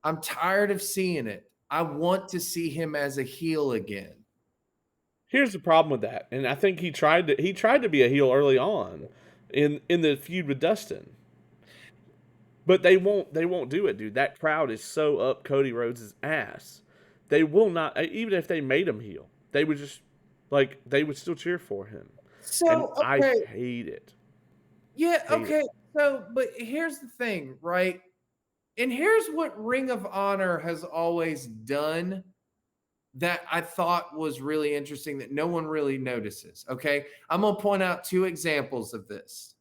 I'm tired of seeing it. I want to see him as a heel again. Here's the problem with that, and I think he tried to be a heel early on in the feud with Dustin. But they won't do it, dude. That crowd is so up Cody Rhodes' ass. They will not, even if they made him heel, they would just, like, they would still cheer for him. And So, I okay. hate it. Yeah, Hate it. okay. So, but here's the thing, right? And here's what Ring of Honor has always done that I thought was really interesting that no one really notices. Okay. I'm going to point out two examples of this.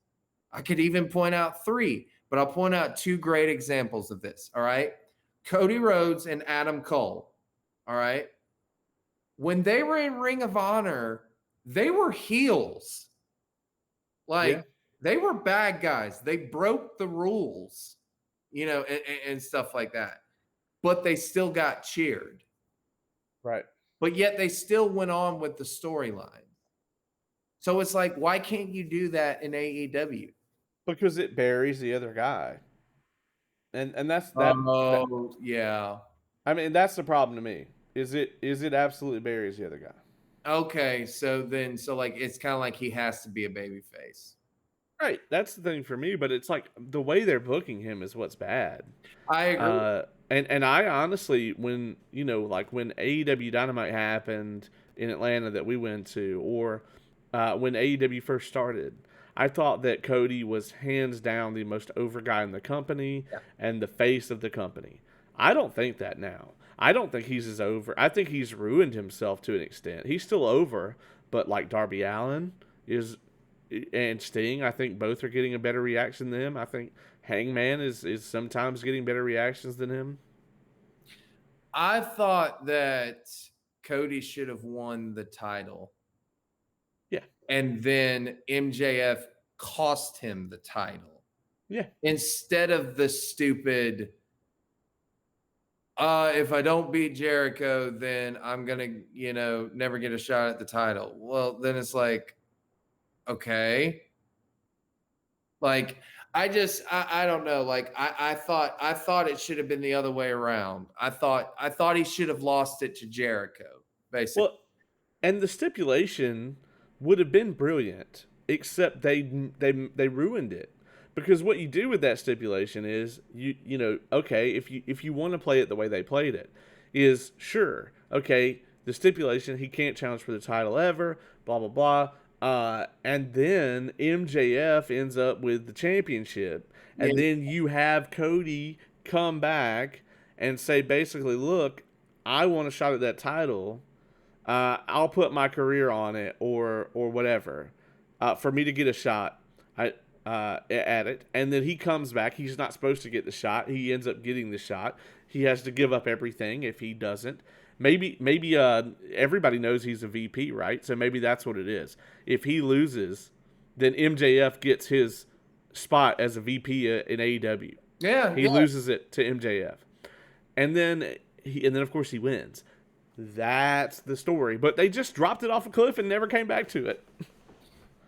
I could even point out three, but I'll point out two great examples of this. All right. Cody Rhodes and Adam Cole. All right. When they were in Ring of Honor, they were heels. Like, Yeah. they were bad guys. They broke the rules, and stuff like that. But they still got cheered. Right. But yet they still went on with the storyline. So it's like, why can't you do that in AEW? Because it buries the other guy. And that Oh, yeah. I mean, that's the problem to me. Is it absolutely buries the other guy. Okay, so like it's kind of like he has to be a baby face. Right. That's the thing for me, but it's like the way they're booking him is what's bad. I agree. And I honestly, when like when AEW Dynamite happened in Atlanta that we went to, or when AEW first started, I thought that Cody was hands down the most over guy in the company Yeah. and the face of the company. I don't think that now. I don't think he's as over. I think he's ruined himself to an extent. He's still over, but like Darby Allin is and Sting, I think both are getting a better reaction than him. I think Hangman is sometimes getting better reactions than him. I thought that Cody should have won the title. Yeah. And then MJF cost him the title. Yeah. Instead of the stupid, if I don't beat Jericho, then I'm going to, never get a shot at the title. Well, then it's like, okay. Like, I don't know. Like, I thought it should have been the other way around. I thought he should have lost it to Jericho, basically. Well, and the stipulation would have been brilliant, except they ruined it. Because what you do with that stipulation is okay, if you want to play it the way they played it, is sure, okay, the stipulation, he can't challenge for the title ever, blah, blah, blah. And then MJF ends up with the championship. Yeah. And then you have Cody come back and say, basically, look, I want a shot at that title. I'll put my career on it or whatever for me to get a shot at it. And then he comes back. He's not supposed to get the shot. He ends up getting the shot. He has to give up everything if he doesn't. Maybe everybody knows he's a VP, right? So maybe that's what it is. If he loses, then MJF gets his spot as a VP in AEW. Yeah. He loses it to MJF, and then of course he wins. That's the story. But they just dropped it off a cliff and never came back to it.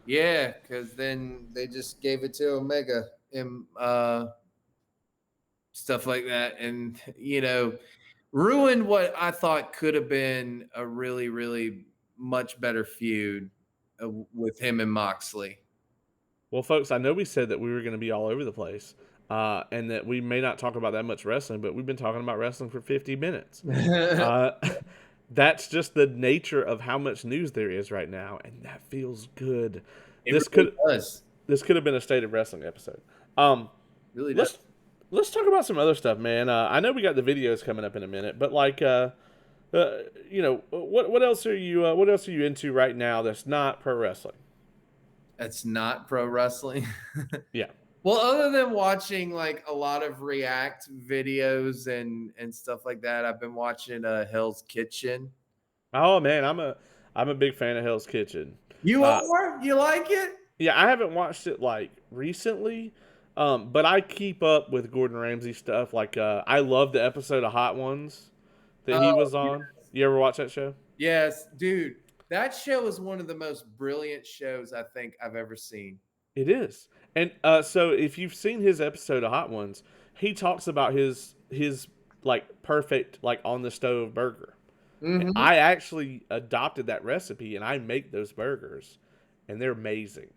Yeah, because then they just gave it to Omega and stuff like that, and ruined what I thought could have been a really, really much better feud with him and Moxley. Well, folks, I know we said that we were going to be all over the place, and that we may not talk about that much wrestling, but we've been talking about wrestling for 50 minutes. That's just the nature of how much news there is right now, and that feels good. This could have been a State of Wrestling episode. Really does. Let's talk about some other stuff, man. I know we got the videos coming up in a minute, but like, what else are you into right now that's not pro wrestling? That's not pro wrestling. Yeah. Well, other than watching like a lot of React videos and stuff like that, I've been watching Hell's Kitchen. Oh man, I'm a big fan of Hell's Kitchen. You are? You like it? Yeah, I haven't watched it like recently, but I keep up with Gordon Ramsay stuff. Like, I love the episode of Hot Ones that he was on. Yes. You ever watch that show? Yes, dude. That show is one of the most brilliant shows I think I've ever seen. It is. And so if you've seen his episode of Hot Ones, he talks about his like perfect like on the stove burger. Mm-hmm. I actually adopted that recipe and I make those burgers and they're amazing.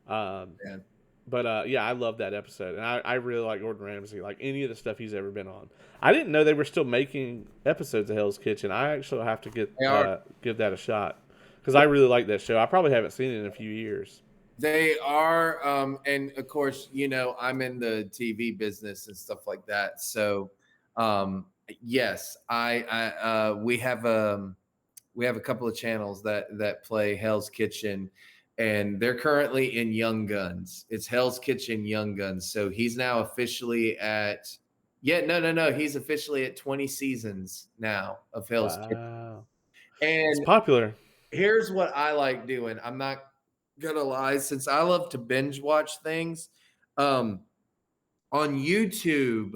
Yeah. But yeah, I love that episode and I really like Gordon Ramsay, like any of the stuff he's ever been on. I didn't know they were still making episodes of Hell's Kitchen. I actually have to give that a shot because I really like that show. I probably haven't seen it in a few years. They are, and of course, I'm in the TV business and stuff like that. So, yes, we have a couple of channels that play Hell's Kitchen, and they're currently in Young Guns. It's Hell's Kitchen Young Guns. So he's now officially at he's officially at 20 seasons now of Hell's Kitchen. And it's popular. Here's what I like doing. I'm not gonna lie, since I love to binge watch things, on YouTube,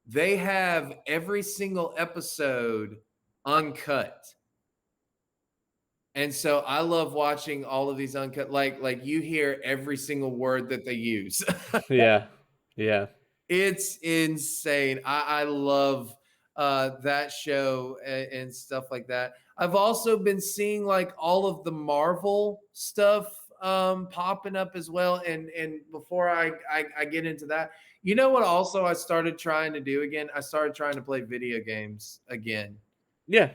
they have every single episode uncut. And so I love watching all of these uncut, like you hear every single word that they use. Yeah. It's insane. I love that show and stuff like that. I've also been seeing like all of the Marvel stuff popping up as well. And before I get into that, you know what also I started trying to do again? I started trying to play video games again. Yeah.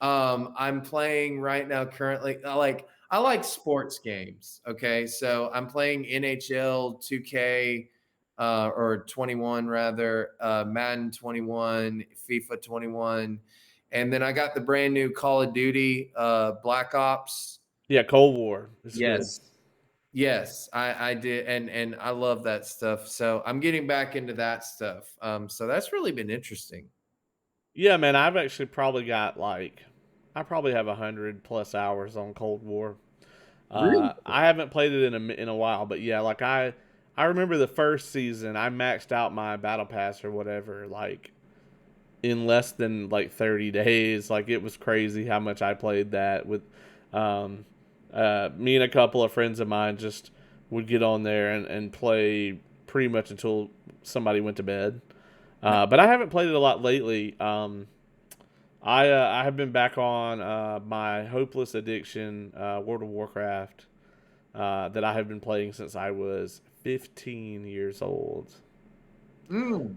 I'm playing right now currently. I like sports games. Okay. So I'm playing NHL 2K or 21 rather, Madden 21, FIFA 21. And then I got the brand new Call of Duty, Black Ops. Yeah, Cold War. Yes. Good. Yes, I did. And I love that stuff. So I'm getting back into that stuff. So that's really been interesting. Yeah, man, I've actually probably got I probably have 100+ hours on Cold War. Really? I haven't played it in a while, but yeah, like I remember the first season, I maxed out my battle pass or whatever, like in less than like 30 days. Like it was crazy how much I played that with me and a couple of friends of mine just would get on there and play pretty much until somebody went to bed. But I haven't played it a lot lately. I have been back on my hopeless addiction, World of Warcraft, that I have been playing since I was 15 years old. Mm.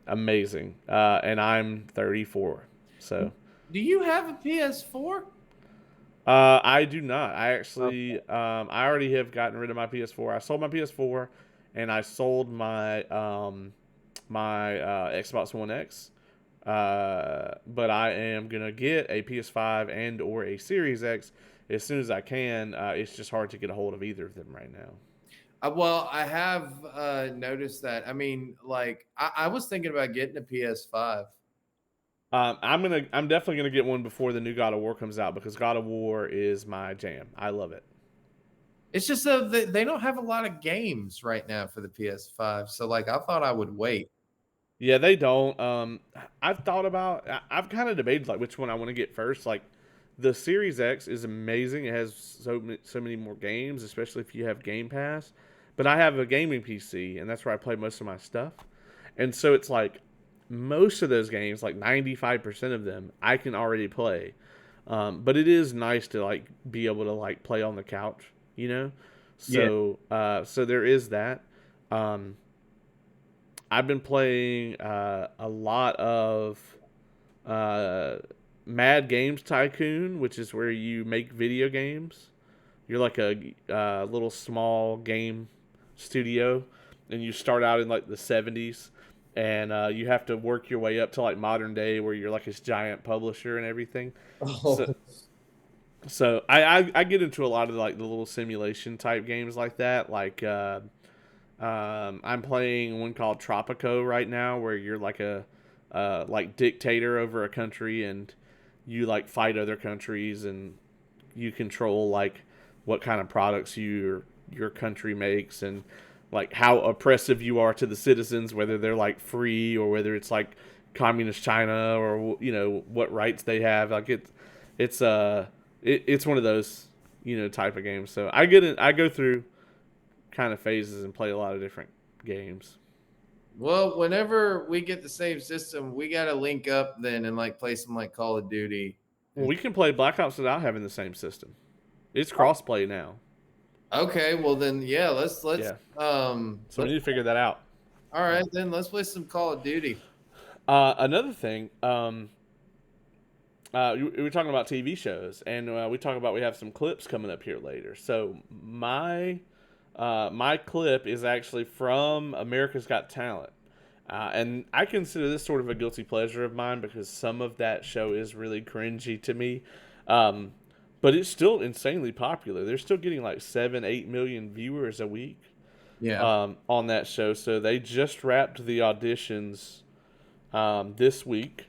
Amazing. And I'm 34. So Do you have a PS4? I do not. I Okay. actually, I already have gotten rid of my PS4. I sold my PS4, and I sold my Xbox One X. But I am gonna get a PS5 and or a Series X as soon as I can. It's just hard to get a hold of either of them right now. Well, I have noticed that. I mean, like, I was thinking about getting a PS5. I'm definitely gonna get one before the new God of War comes out because God of War is my jam. I love it. It's just that they don't have a lot of games right now for the PS5. So, like, I thought I would wait. Yeah, they don't. I've thought about. I've kind of debated like which one I want to get first. Like, the Series X is amazing. It has so many more games, especially if you have Game Pass. But I have a gaming PC, and that's where I play most of my stuff. And so it's like most of those games, like 95% of them, I can already play. But it is nice to like be able to like play on the couch, you know. Yeah. So there is that. Um, I've been playing a lot of uh, Mad Games Tycoon, which is where you make video games. You're like a little small game studio, and you start out in like the 70s, and you have to work your way up to like modern day, where you're like this giant publisher and everything. So, Oh, so I get into a lot of like the little simulation type games like that, like. I'm playing one called Tropico right now, where you're like a like dictator over a country, and you like fight other countries, and you control like what kind of products your country makes, and like how oppressive you are to the citizens, whether they're like free or whether it's like communist China or what rights they have. Like it's it's one of those type of games. So I go through kind of phases and play a lot of different games. well, whenever we get the same system, we got to link up then and like play some like Call of Duty. Well, we can play Black Ops without having the same system. It's crossplay now. Okay, well then, yeah, Yeah. So we let's need to figure that out. all right then, let's play some Call of Duty. Another thing, we were talking about TV shows, and we talk about we have some clips coming up here later. So my clip is actually from America's Got Talent. And I consider this sort of a guilty pleasure of mine because some of that show is really cringy to me. Um, but it's still insanely popular. They're still getting like 7, 8 million viewers a week Yeah. on that show. So they just wrapped the auditions this week.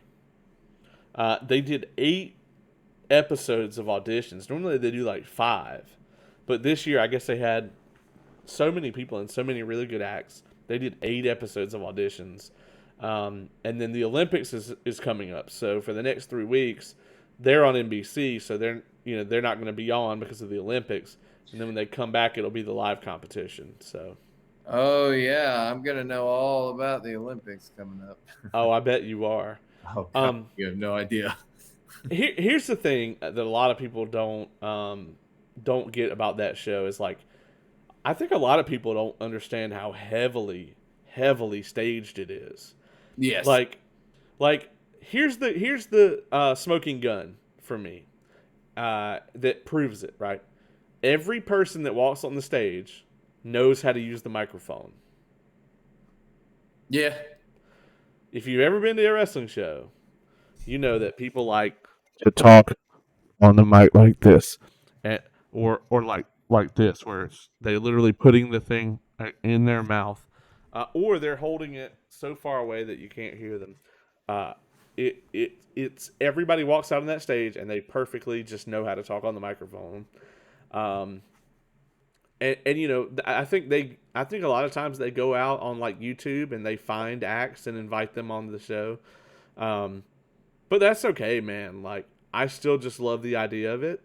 They did 8 episodes of auditions. Normally they do like 5. But this year, I guess they had so many people and so many really good acts. They did 8 episodes of auditions, and then the Olympics is coming up. So for the next 3 weeks, they're on NBC. So they're not going to be on because of the Olympics. And then when they come back, it'll be the live competition. So Oh yeah, I'm gonna know all about the Olympics coming up. oh, I bet you are. Oh god, Um, you have no idea. here's the thing that a lot of people don't get about that show is like I think a lot of people don't understand how heavily staged it is. Yes. Like like here's the smoking gun for me that proves it. Right, every person that walks on the stage knows how to use the microphone. Yeah. If you've ever been to a wrestling show, you know that people like to talk on the mic like this, and, or like this, where they literally putting the thing in their mouth, or they're holding it so far away that you can't hear them. Uh, it's everybody walks out on that stage and they perfectly just know how to talk on the microphone. Um, and I think a lot of times they go out on like YouTube and they find acts and invite them on the show. Um, but that's okay, man. Like I still just love the idea of it.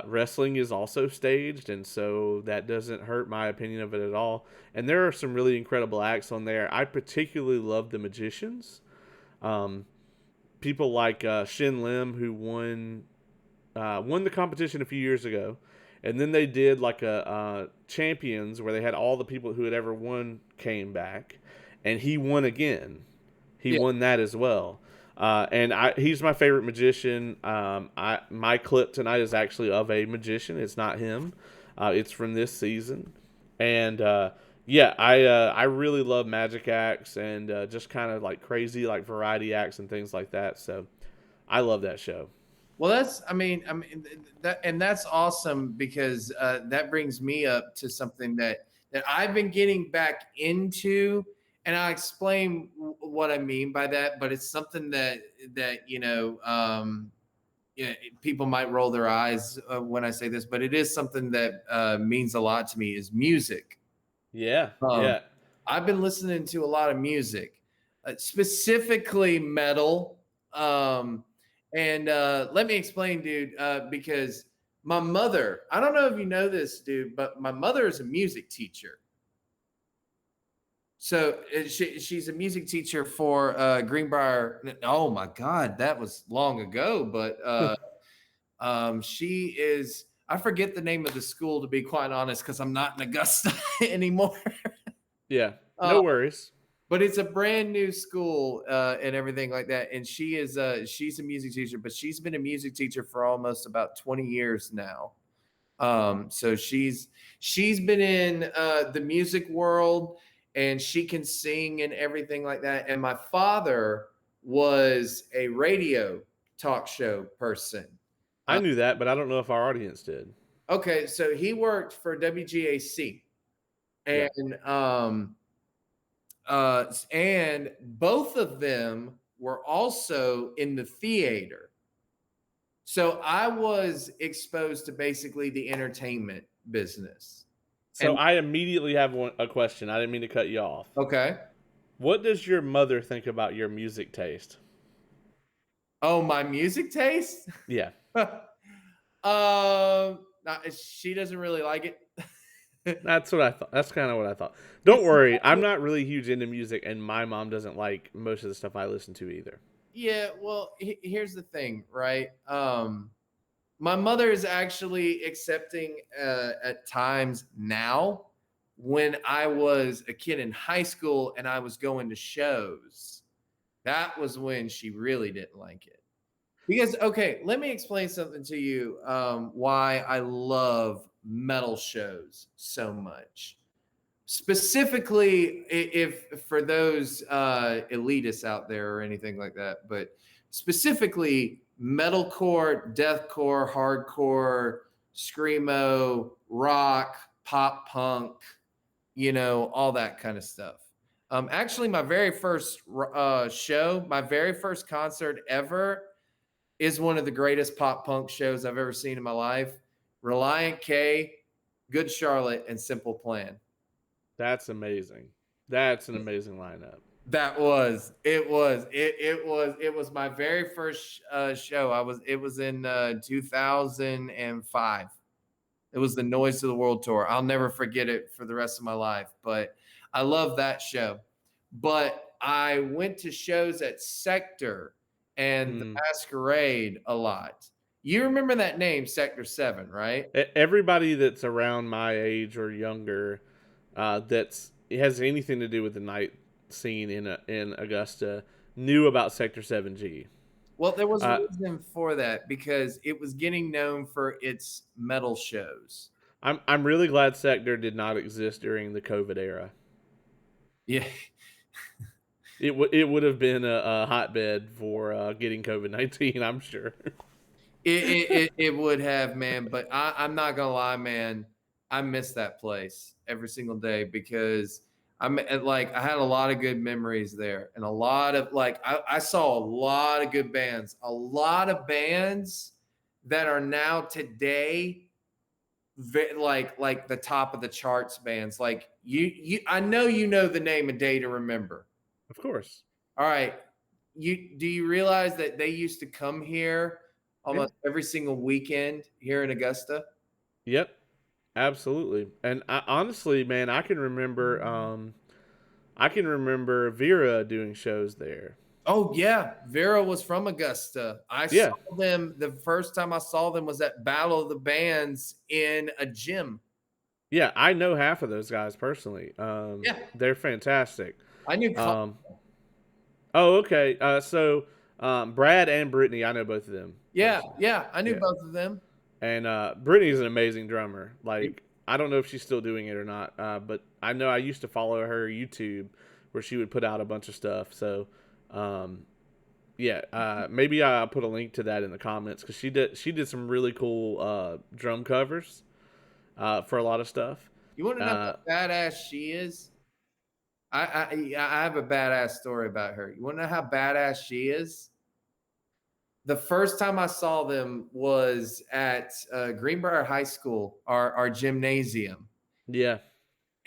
Wrestling is also staged, and so that doesn't hurt my opinion of it at all. And there are some really incredible acts on there. I particularly love the magicians. Um, People like Shin Lim, who won the competition a few years ago, and then they did like a champions where they had all the people who had ever won came back, and he won again. He Yeah. won that as well. And he's my favorite magician. My clip tonight is actually of a magician. It's not him. It's from this season, and yeah, I really love magic acts and just kind of like crazy like variety acts and things like that. So I love that show. Well, that's awesome because that brings me up to something that I've been getting back into, and I'll explain what I mean by that. But it's something that yeah, people might roll their eyes when I say this, but it is something that means a lot to me. Is music. Yeah, Um, yeah. I've been listening to a lot of music, specifically metal. Um, and let me explain, dude, because my mother, I don't know if you know this, dude, but my mother is a music teacher. So she's a music teacher for Greenbrier. Oh my God, that was long ago, but she is. I forget the name of the school to be quite honest, because I'm not in Augusta anymore. Yeah, Uh, no worries. but it's a brand new school and everything like that. And she's a music teacher, but she's been a music teacher for almost about 20 years now. So she's been in the music world, and she can sing and everything like that. And my father was a radio talk show person. I knew that, but I don't know if our audience did. Okay, so he worked for WGAC, Yeah, and both of them were also in the theater. So I was exposed to basically the entertainment business. so And I immediately have a question. I didn't mean to cut you off. okay. What does your mother think about your music taste? Oh, my music taste? Yeah, She doesn't really like it. that's what I thought. That's kind of what I thought. Don't worry, I'm not really huge into music, and my mom doesn't like most of the stuff I listen to either. Yeah, well, here's the thing, right? My mother is actually accepting at times now. When I was a kid in high school and I was going to shows, that was when she really didn't like it. Because, okay, let me explain something to you, why I love metal shows so much. Specifically, if for those elitists out there or anything like that, but specifically metalcore, deathcore, hardcore, screamo, rock, pop punk, all that kind of stuff. Actually, my very first show, my very first concert ever is one of the greatest pop punk shows I've ever seen in my life. Reliant K, Good Charlotte, and Simple Plan. That's amazing. That's an amazing lineup. It was my very first show. It was in 2005. It was the Noise of the World tour. I'll never forget it for the rest of my life, but I love that show. But I went to shows at Sector and the Mm. Masquerade a lot. You remember that name, Sector 7, right? Everybody that's around my age or younger, that's it has anything to do with the night scene in Augusta, knew about Sector 7G. Well, there was a Uh, reason for that because it was getting known for its metal shows. I'm really glad Sector did not exist during the COVID era. Yeah. It would have been a hotbed for getting COVID-19. I'm sure. It would have, man. But I'm not gonna lie, man. I miss that place every single day because I had a lot of good memories there, and a lot of I saw a lot of good bands, a lot of bands that are now today like the top of the charts bands. Like I know you know the name A Day to Remember. Of course. All right. Do you realize that they used to come here Yeah. almost every single weekend here in Augusta? Yep. Absolutely. And honestly, man, I can remember Vera doing shows there. Oh yeah, Vera was from Augusta. I saw Yeah. them the first time I saw them was at Battle of the Bands in a gym. Yeah, I know half of those guys personally. Yeah, They're fantastic. I knew. Um, oh, okay. So Brad and Brittany, I know both of them Yeah, personally. yeah, I knew Yeah, both of them. and Brittany's an amazing drummer. Like I don't know if she's still doing it or not, but I know I used to follow her YouTube where she would put out a bunch of stuff. So um, yeah, maybe I'll put a link to that in the comments because she did some really cool drum covers for a lot of stuff. You want to know Uh, how badass she is? I have a badass story about her. You want to know how badass she is? The first time I saw them was at Greenbrier High School, our gymnasium. yeah,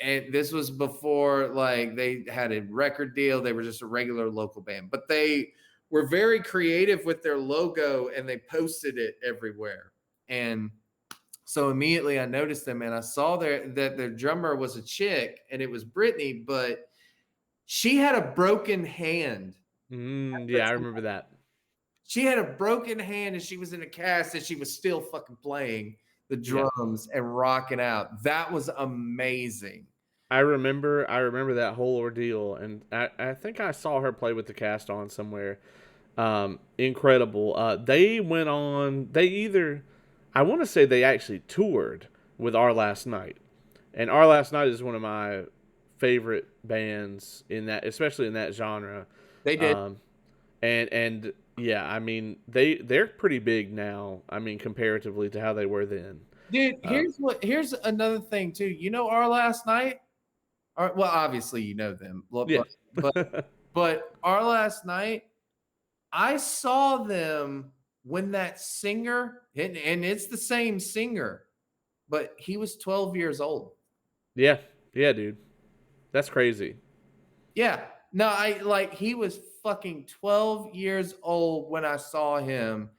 And this was before like they had a record deal. They were just a regular local band, but they were very creative with their logo and they posted it everywhere. And so immediately I noticed them and I saw that their drummer was a chick and it was Brittany, but she had a broken hand. yeah, I remember that. She had a broken hand and she was in a cast and she was still fucking playing the Yeah. drums and rocking out. That was amazing. I remember that whole ordeal, and I think I saw her play with the cast on somewhere. Incredible. They went on. They either, I want to say they actually toured with Our Last Night, and Our Last Night is one of my favorite bands in that, especially in that genre. They did. Um, and yeah, I mean they're pretty big now. I mean comparatively to how they were then. Dude, Uh, here's another thing too. You know our last night? Well, obviously you know them. yeah. But but our last night, I saw them when that singer and it's the same singer, but he was 12 years old. Yeah, yeah, dude. That's crazy. Yeah. No, I like he was fucking 12 years old when I saw him.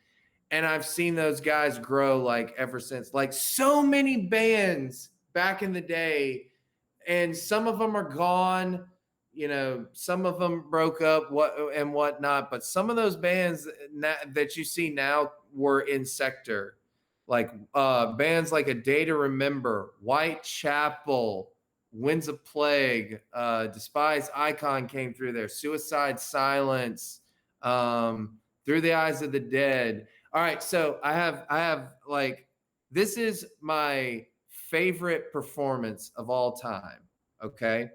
And I've seen those guys grow like ever since. Like so many bands back in the day, and some of them are gone. You know, some of them broke up, what and whatnot. But some of those bands that you see now were in Sector, like bands like A Day to Remember, Whitechapel, Winds of Plague, Despised Icon came through there, Suicide Silence, Through the Eyes of the Dead. All right, so I have like this is my favorite performance of all time. Okay.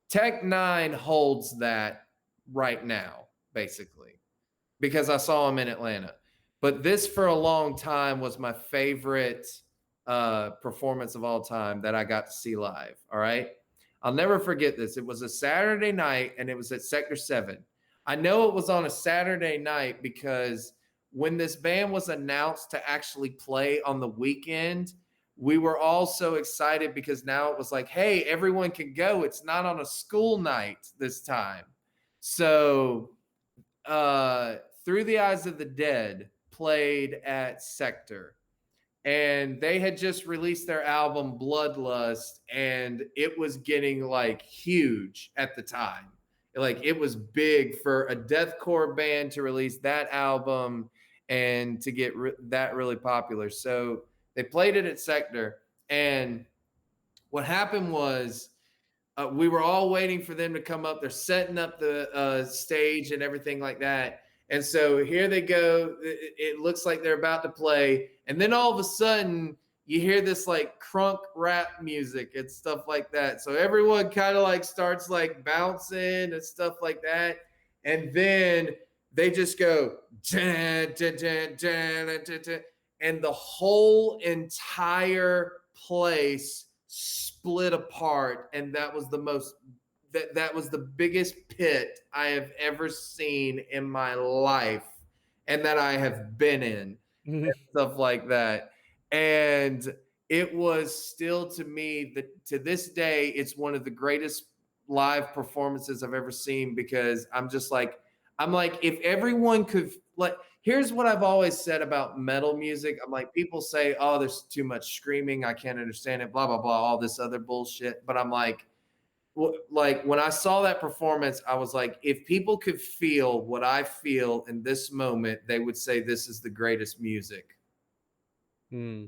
Tech Nine holds that right now, basically, because I saw him in Atlanta. But this for a long time was my favorite performance of all time that I got to see live. All right. I'll never forget this. It was a Saturday night and it was at Sector 7. I know it was on a Saturday night because when this band was announced to actually play on the weekend, we were all so excited because now it was like, hey, everyone can go. It's not on a school night this time. So Through the Eyes of the Dead played at Sector, and they had just released their album Bloodlust, and it was getting like huge at the time. Like it was big for a deathcore band to release that album and to get that really popular. So they played it at Sector, and what happened was we were all waiting for them to come up. They're setting up the stage and everything like that. And so here they go. It looks like they're about to play. And then all of a sudden, you hear this like crunk rap music and stuff like that. So everyone kind of like starts like bouncing and stuff like that. And then they just go, dun, dun, dun, dun, dun, dun, dun, and the whole entire place split apart, and that was the most that was the biggest pit I have ever seen in my life and that I have been in, and stuff like that. And it was still to me that to this day it's one of the greatest live performances I've ever seen because I'm like if everyone could like here's what I've always said about metal music. I'm like, people say, oh, there's too much screaming. I can't understand it, blah, blah, blah, all this other bullshit. But I'm like when I saw that performance, I was like, if people could feel what I feel in this moment, they would say this is the greatest music. Hmm.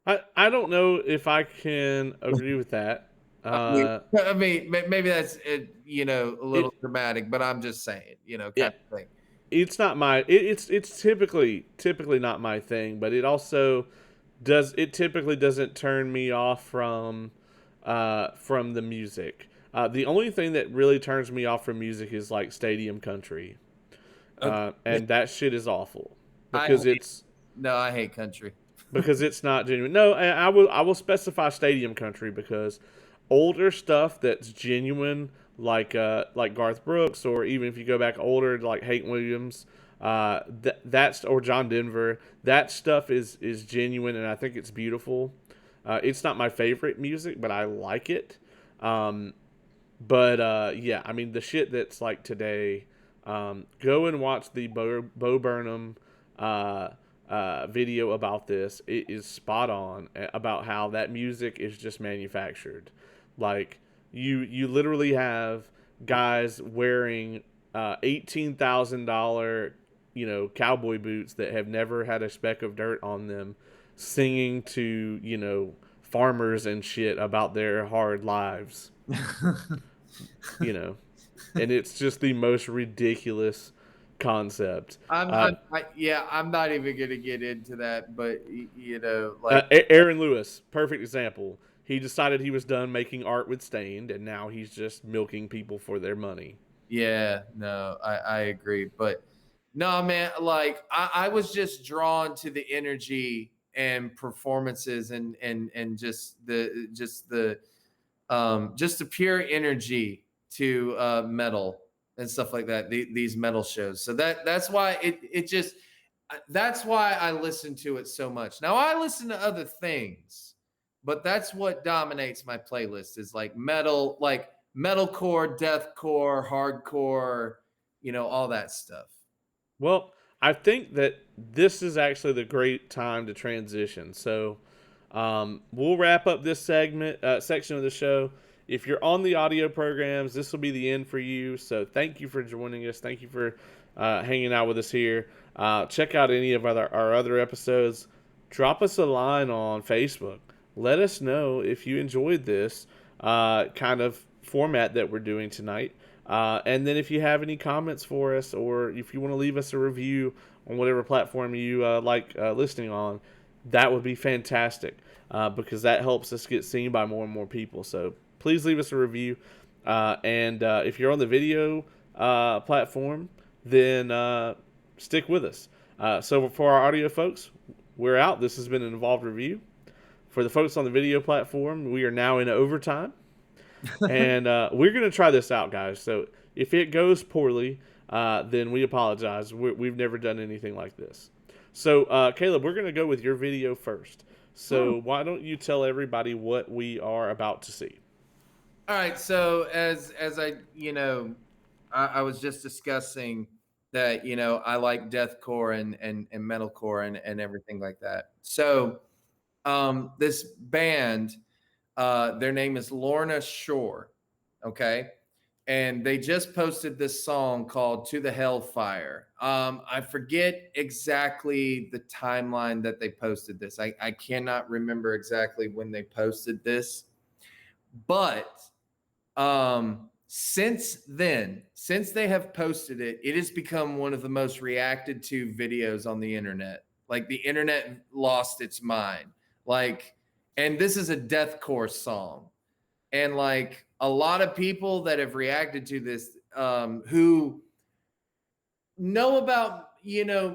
I don't know if I can agree with that. I mean, maybe that's a It little dramatic, but I'm just saying, kind yeah. of thing. it's not my it's typically not my thing, but it also it typically doesn't turn me off from the music. The only thing that really turns me off from music is like stadium country, Okay. and that shit is awful I because hate, no, I hate country. it's not genuine. No, and I will specify stadium country because older stuff that's genuine, like Garth Brooks, or even if you go back older, like Hank Williams, that's or John Denver. That stuff is genuine, and I think it's beautiful. It's not my favorite music, but I like it. Um, but yeah, I mean the shit that's like today. Go and watch the Bo Burnham uh, video about this. It is spot on about how that music is just manufactured. Like you literally have guys wearing $18,000 cowboy boots that have never had a speck of dirt on them, singing to farmers and shit about their hard lives. You know, and it's just the most ridiculous concept. Yeah, I'm not even gonna get into that, but like, Aaron Lewis, perfect example. He decided he was done making art with Stained, and now he's just milking people for their money. yeah, no, I agree, but no, man, like I was just drawn to the energy and performances and just the pure energy to metal and stuff like that. These metal shows, so that's why it just that's why I listen to it so much. Now I listen to other things, but that's what dominates my playlist is like metalcore, deathcore, hardcore, all that stuff. Well, I think that this is actually the great time to transition. So we'll wrap up this section of the show. If you're on the audio programs, this will be the end for you. So thank you for joining us. Thank you for hanging out with us here. Check out any of our other episodes. Drop us a line on Facebook. Let us know if you enjoyed this kind of format that we're doing tonight. And then if you have any comments for us, or if you want to leave us a review on whatever platform you like listening on, that would be fantastic because that helps us get seen by more and more people. So please leave us a review. And if you're on the video platform, then stick with us. So for our audio folks, we're out. This has been an Involved Review. For the folks on the video platform, we are now in overtime. And we're going to try this out, guys. So if it goes poorly, then we apologize. We've never done anything like this. So, Caleb, we're going to go with your video first. So why don't you tell everybody what we are about to see? All right. So as I I was just discussing that I like deathcore and metalcore and everything like that. So this band, their name is Lorna Shore. Okay. And they just posted this song called To the Hellfire. I forget exactly the timeline that they posted this. I cannot remember exactly when they posted this. But since then, since they have posted it, it has become one of the most reacted to videos on the internet. Like the internet lost its mind. Like, and this is a deathcore song. And like a lot of people that have reacted to this, who know about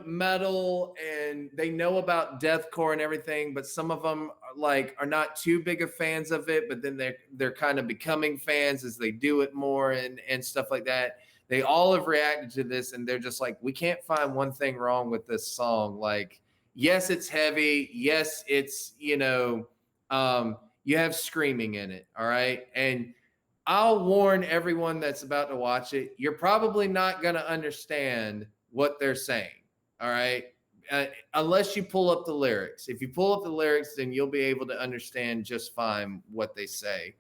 metal and they know about deathcore and everything, but some of them are not too big of fans of it, but then they're kind of becoming fans as they do it more and stuff like that. They all have reacted to this and they're just like, we can't find one thing wrong with this song. Like, yes, it's heavy, yes, it's you have screaming in it, all right? And I'll warn everyone that's about to watch it, you're probably not going to understand what they're saying. All right. Unless you pull up the lyrics. If you pull up the lyrics, then you'll be able to understand just fine what they say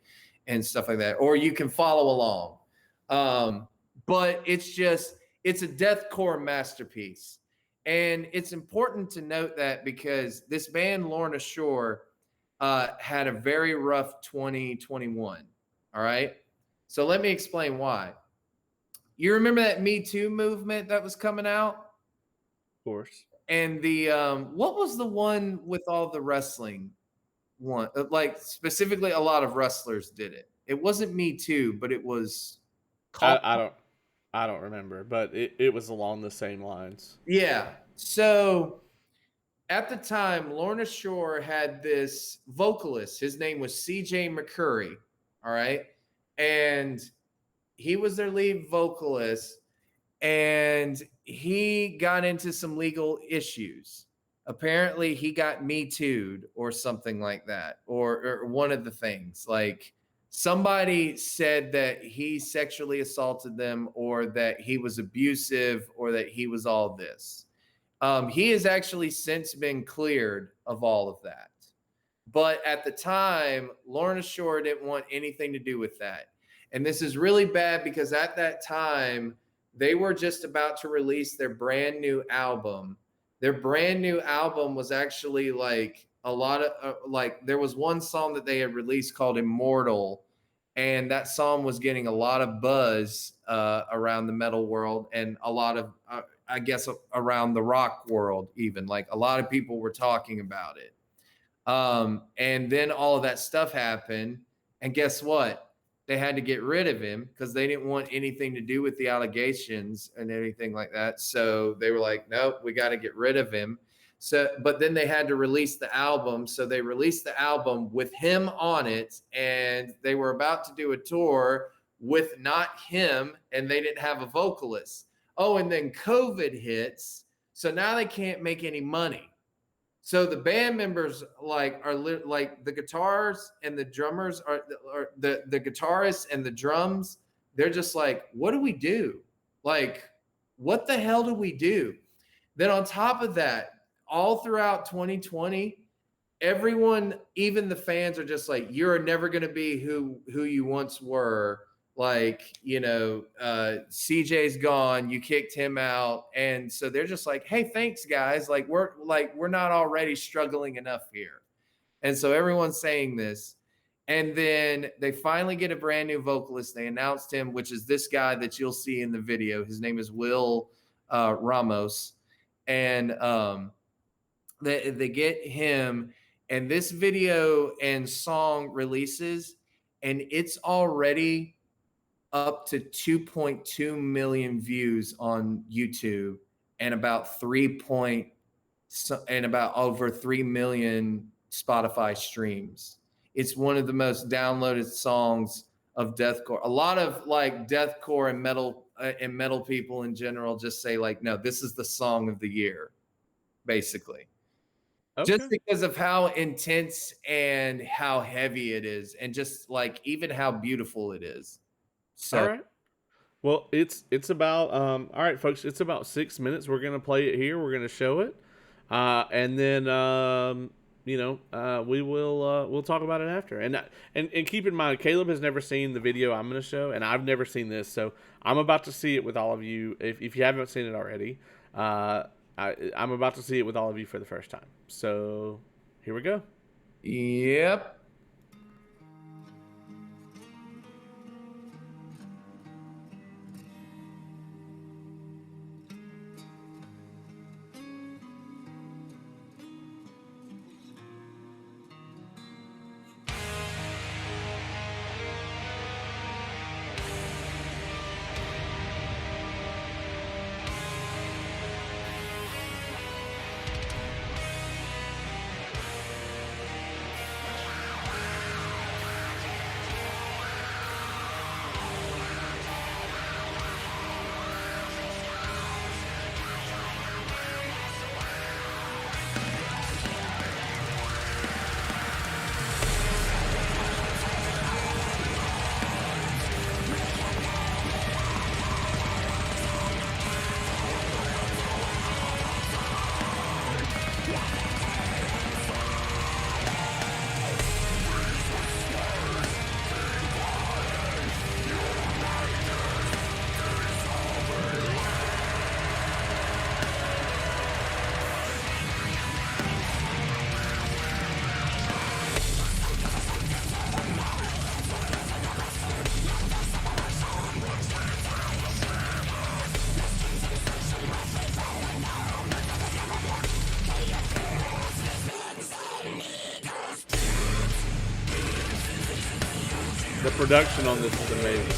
and stuff like that. Or you can follow along. But it's a deathcore masterpiece. And it's important to note that because this band, Lorna Shore, had a very rough 2021. All right. So let me explain why. you remember that Me Too movement that was coming out? Of course. And the what was the one with all the wrestling one? Like specifically, a lot of wrestlers did it. It wasn't Me Too, but it was called. I don't I don't remember, but it was along the same lines. Yeah. So at the time, Lorna Shore had this vocalist. His name was CJ McCurry. All right. And he was their lead vocalist. And he got into some legal issues. Apparently, he got Me Too'd or something like that, or one of the things. Like somebody said that he sexually assaulted them, or that he was abusive, or that he was all this. He has actually since been cleared of all of that. But at the time, Lorna Shore didn't want anything to do with that. And this is really bad because at that time, they were just about to release their brand new album. Their brand new album was actually like a lot of, like, there was one song that they had released called Immortal. And that song was getting a lot of buzz around the metal world and a lot of, I guess, around the rock world, even. Like a lot of people were talking about it. And then all of that stuff happened. And guess what? They had to get rid of him because they didn't want anything to do with the allegations and anything like that. So they were like, nope, we got to get rid of him. So, but then they had to release the album. So they released the album with him on it. And they were about to do a tour with not him, and they didn't have a vocalist. Oh, and then COVID hits. So now they can't make any money. So the band members are like the guitars and the drummers are the guitarists and the drums. They're just like, what do we do? Like, what the hell do we do? Then on top of that, all throughout 2020, everyone, even the fans, are just like, you're never going to be who you once were. Like, CJ's gone, you kicked him out. And so they're just like, hey, thanks guys. We're not already struggling enough here. And so everyone's saying this. And then they finally get a brand new vocalist. They announced him, which is this guy that you'll see in the video. His name is Will Ramos. And they get him, and this video and song releases, and it's already up to 2.2 million views on YouTube and about over 3 million Spotify streams. It's one of the most downloaded songs of deathcore. A lot of like deathcore and metal people in general just say like, no, this is the song of the year, basically. Okay. Just because of how intense and how heavy it is, and just like even how beautiful it is. So, all right. Well, it's about all right, folks. It's about 6 minutes. We're gonna play it here. We're gonna show it, and then we will we'll talk about it after. And keep in mind, Caleb has never seen the video I'm gonna show, and I've never seen this, so I'm about to see it with all of you. If you haven't seen it already, I'm about to see it with all of you for the first time. So here we go. Yep. The production on this is amazing.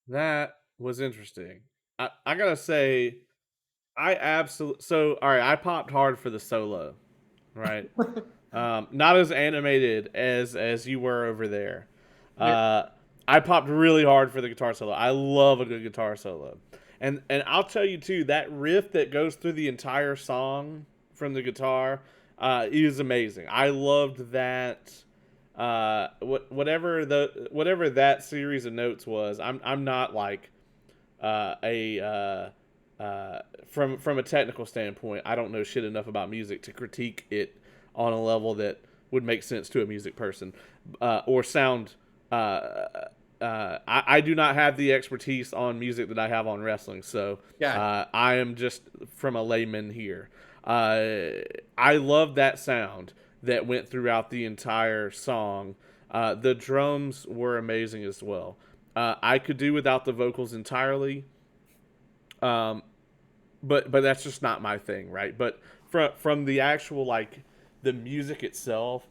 That was interesting. I gotta say, I absolutely so all right. I popped hard for the solo, right? Not as animated as you were over there. Yeah. Uh, I popped really hard for the guitar solo. I love a good guitar solo, and I'll tell you too that riff that goes through the entire song from the guitar He was amazing. I loved that. Whatever that series of notes was. I'm not like a from a technical standpoint. I don't know shit enough about music to critique it on a level that would make sense to a music person or sound. I do not have the expertise on music that I have on wrestling, so Yeah. I am just from a layman here. I love that sound that went throughout the entire song. The drums were amazing as well. I could do without the vocals entirely, um, but that's just not my thing, right? But from the actual like the music itself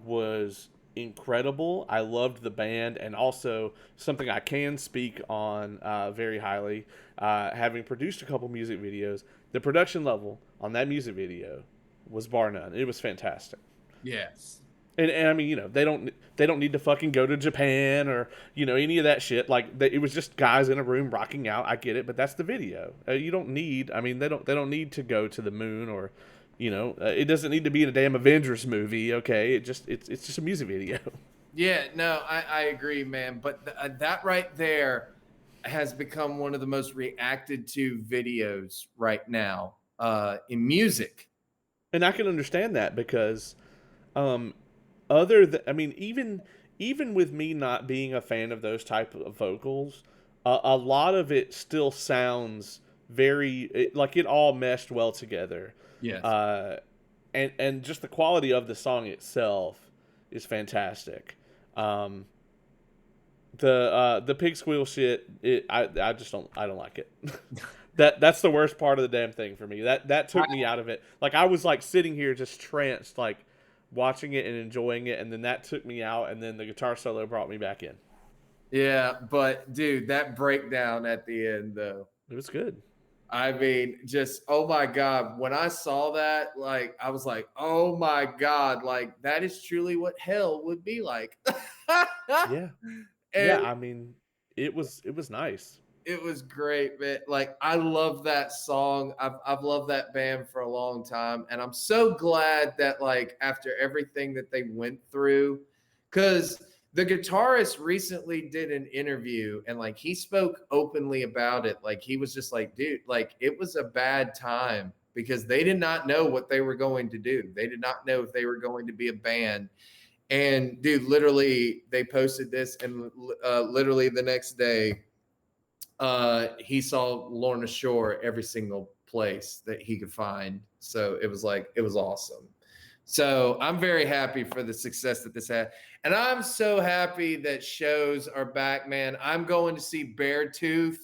was incredible. I loved the band, and also something I can speak on very highly, having produced a couple music videos. The production level on that music video was bar none. It was fantastic. Yes. And I mean, they don't need to fucking go to Japan or any of that shit. Like it was just guys in a room rocking out. I get it, but that's the video. You don't need. I mean, they don't need to go to the moon or, it doesn't need to be in a damn Avengers movie. Okay, it's just a music video. Yeah, no, I agree, man. But that right there has become one of the most reacted to videos right now in music. And I can understand that because, um, I mean, even with me not being a fan of those type of vocals, a lot of it still sounds like it all meshed well together, Yes. uh, and just the quality of the song itself is fantastic. Um, the pig squeal shit, I just don't like it. That's the worst part of the damn thing for me. That took me out of it. Like I was like sitting here just tranced, like watching it and enjoying it, and then that took me out, and then the guitar solo brought me back in. Yeah, but dude, that breakdown at the end though. It was good. I mean, just oh my god, when I saw that, like I was like, "Oh my god, like that is truly what hell would be like." Yeah, yeah. And I mean, it was nice. it was great, man. Like I love that song. I've loved that band for a long time, and I'm so glad that like after everything that they went through, because the guitarist recently did an interview and like he spoke openly about it. Like he was just like, dude, like it was a bad time because they did not know what they were going to do. They did not know if they were going to be a band. And dude, literally, they posted this, and literally the next day, he saw Lorna Shore every single place that he could find. So it was like it was awesome. So I'm very happy for the success that this had, and I'm so happy that shows are back, man. I'm going to see Beartooth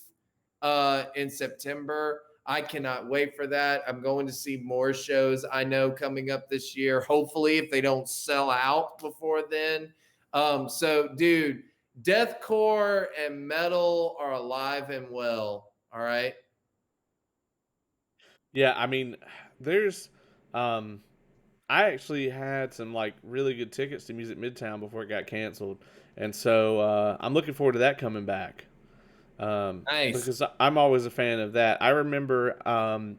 in September. I cannot wait for that. I'm going to see more shows I know coming up this year. Hopefully, if they don't sell out before then. So, dude, deathcore and metal are alive and well. All right. Yeah, I mean, there's, um, I actually had some like really good tickets to Music Midtown before it got canceled, and so I'm looking forward to that coming back. Nice. Because I'm always a fan of that. I remember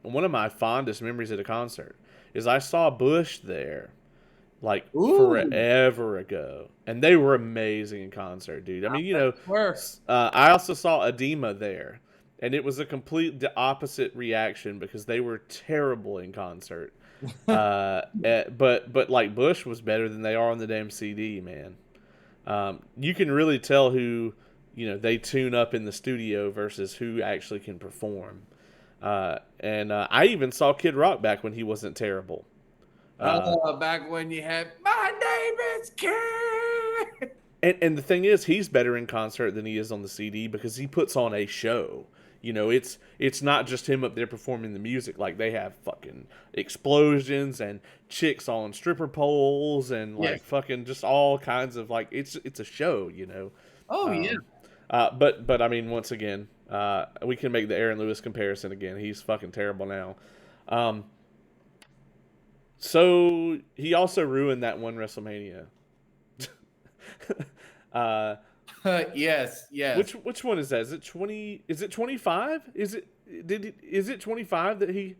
one of my fondest memories at a concert is I saw Bush there like Ooh, forever ago, and they were amazing in concert, dude. I mean, were. I also saw Edema there, and it was a complete the opposite reaction because they were terrible in concert. But like Bush was better than they are on the damn CD, man. You can really tell who they tune up in the studio versus who actually can perform. And I even saw Kid Rock back when he wasn't terrible. Uh, Back when you had my name is Kid. and the thing is, he's better in concert than he is on the CD because he puts on a show. It's not just him up there performing the music. Like they have fucking explosions and chicks on stripper poles and Yes. like fucking just all kinds of like it's a show. Oh yeah. Um, but I mean, once again, we can make the Aaron Lewis comparison again. He's fucking terrible now. Um, so he also ruined that one WrestleMania. uh, Yes. Yes. which one is that? Is it 20? Is it 25? Is it 25 that he?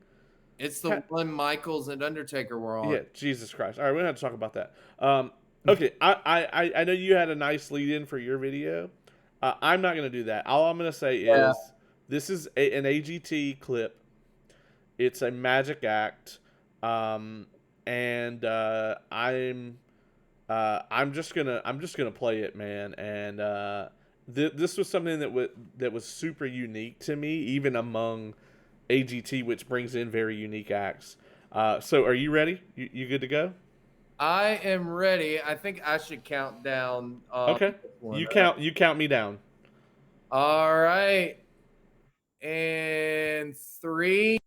It's the one Michaels and Undertaker were on. Yeah, Jesus Christ. All right, we don't have to talk about that. Okay, I know you had a nice lead in for your video. I'm not going to do that. All I'm going to say Yeah. is this is an AGT clip. It's a magic act, and I'm just gonna play it, man. And this was something that was super unique to me, even among AGT, which brings in very unique acts. So are you ready? You good to go? I am ready. I think I should count down. Okay. You count me down. All right. And 3.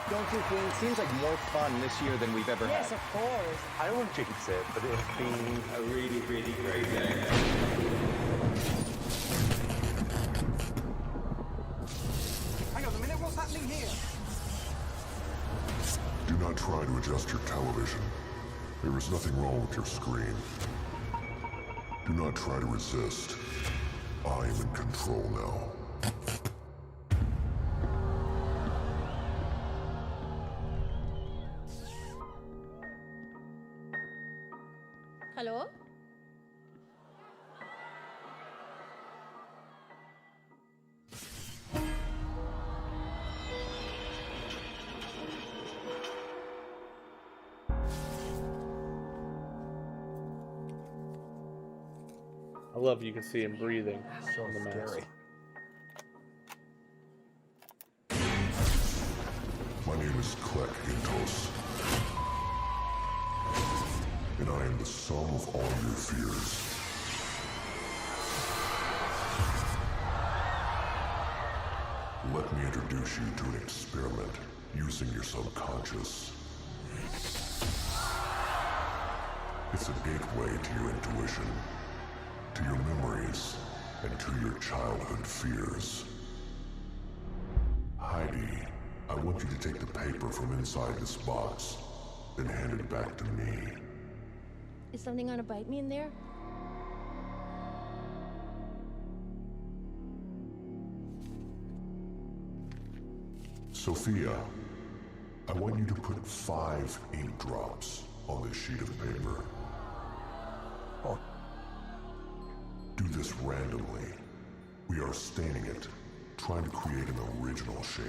Don't you think? It seems like more fun this year than we've ever had. Yes, of course. I don't want to jinx it, but it's been a really, really great day. Hang on a minute, what's happening here? Do not try to adjust your television. There is nothing wrong with your screen. Do not try to resist. I am in control now. Hello? I love you can see him breathing. So on the mask. scary. My name is Klek Intos. And I am the sum of all your fears. Let me introduce you to an experiment using your subconscious. It's a gateway to your intuition, to your memories, and to your childhood fears. Heidi, I want you to take the paper from inside this box, then hand it back to me. Is something gonna bite me in there? Sophia, I want you to put 5 ink drops on this sheet of paper. Oh. Do this randomly. We are staining it, trying to create an original shape.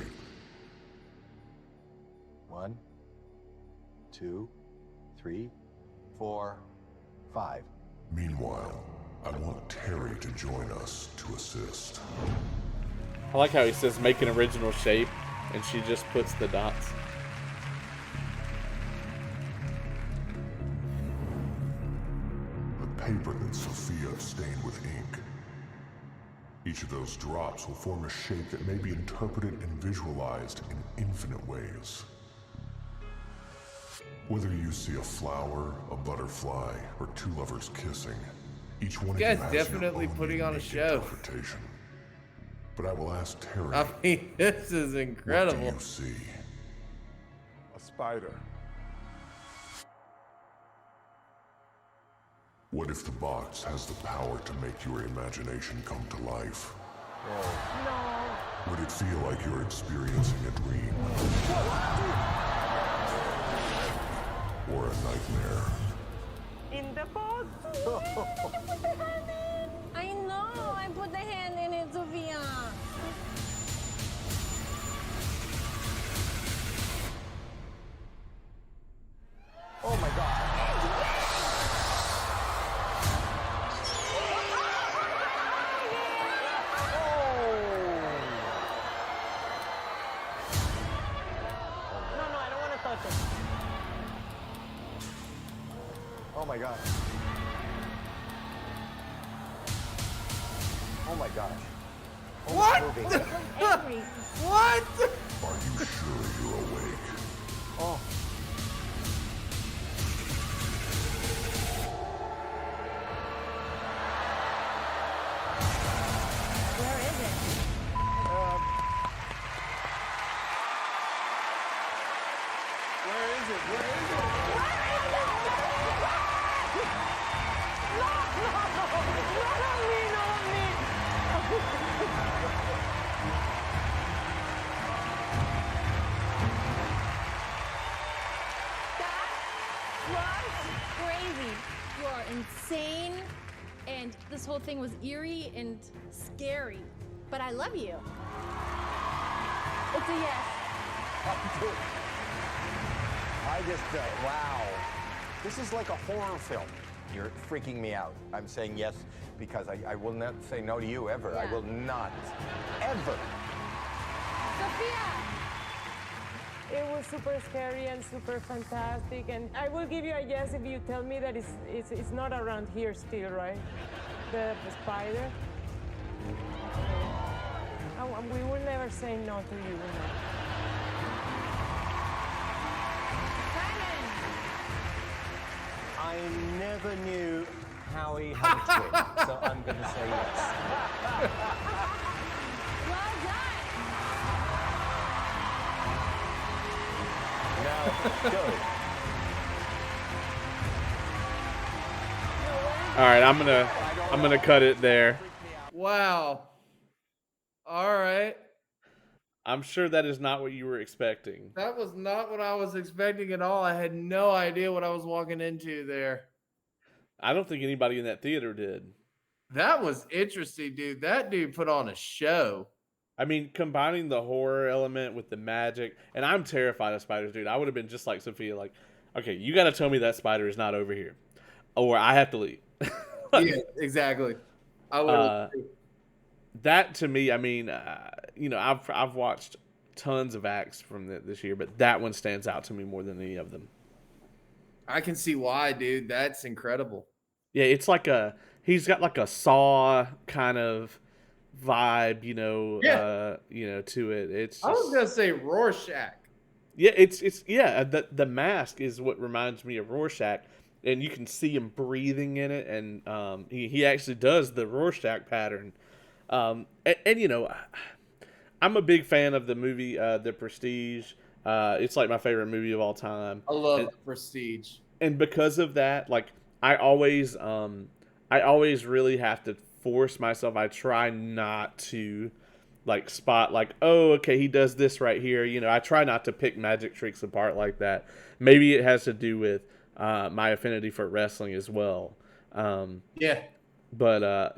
1, 2, 3, 4, 5. Meanwhile, I want Terry to join us to assist. I like how he says make an original shape, and she just puts the dots. The paper that Sophia stained with ink. Each of those drops will form a shape that may be interpreted and visualized in infinite ways. Whether you see a flower, a butterfly, or 2 lovers kissing, each one of you guys has your definitely own putting on a unique show. interpretation. But I will ask Terry, I mean, this is what incredible. do you see? A spider. What if the box has the power to make your imagination come to life? No. Would it feel like you're experiencing a dream? Or a nightmare? In the box. I know! I put the hand in it, Sophia! Oh my god. No, I don't want to touch it. Oh my god. Oh my gosh. Oh, What? it's moving. Angry. What? Are you sure you're awake? Oh. Where is it? Where is it? Where is it? Not on me. this whole thing was eerie and scary. But I love you. It's a yes. I just, wow. This is like a horror film. You're freaking me out. I'm saying yes because I will not say no to you ever. I Yeah. will not, ever. Sophia! It was super scary and super fantastic, and I will give you a yes if you tell me that it's not around here still, right? The spider. We will never say no to you. Simon! I never knew Howie had a twin, so I'm going to say yes. Well done! Now, go. All right, I'm gonna cut it there. Wow. All right. I'm sure that is not what you were expecting. That was not what I was expecting at all. I had no idea what I was walking into there. I don't think anybody in that theater did. That was interesting, dude. That dude put on a show. I mean, combining the horror element with the magic, and I'm terrified of spiders, dude. I would have been just like Sophia, like, okay, you got to tell me that spider is not over here, or I have to leave. Yeah, exactly. I would. That to me, I mean, I've watched tons of acts from this year, but that one stands out to me more than any of them. I can see why, dude. That's incredible. Yeah, it's like he's got like a Saw kind of vibe, to it. It's I was just- gonna say Rorschach. Yeah, it's the mask is what reminds me of Rorschach, and you can see him breathing in it, and he actually does the Rorschach pattern, and I'm a big fan of the movie The Prestige. It's like my favorite movie of all time. I love Prestige. And because of that, like I always really have to force myself. I try not to like spot like, oh, okay, he does this right here. I try not to pick magic tricks apart like that. Maybe it has to do with my affinity for wrestling as well. Yeah. But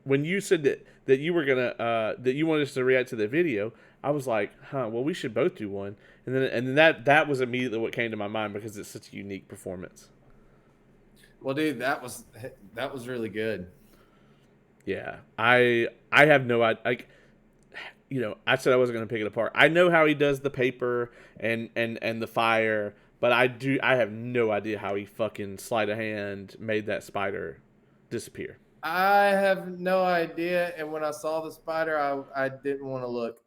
when you said that you were gonna that you wanted us to react to the video, I was like, well, we should both do one. And then that was immediately what came to my mind because it's such a unique performance. Well, dude, that was really good. Yeah, I have no idea. Like, I said I wasn't gonna pick it apart. I know how he does the paper and the fire, but I have no idea how he fucking sleight of hand made that spider disappear. I have no idea, and when I saw the spider, I didn't want to look.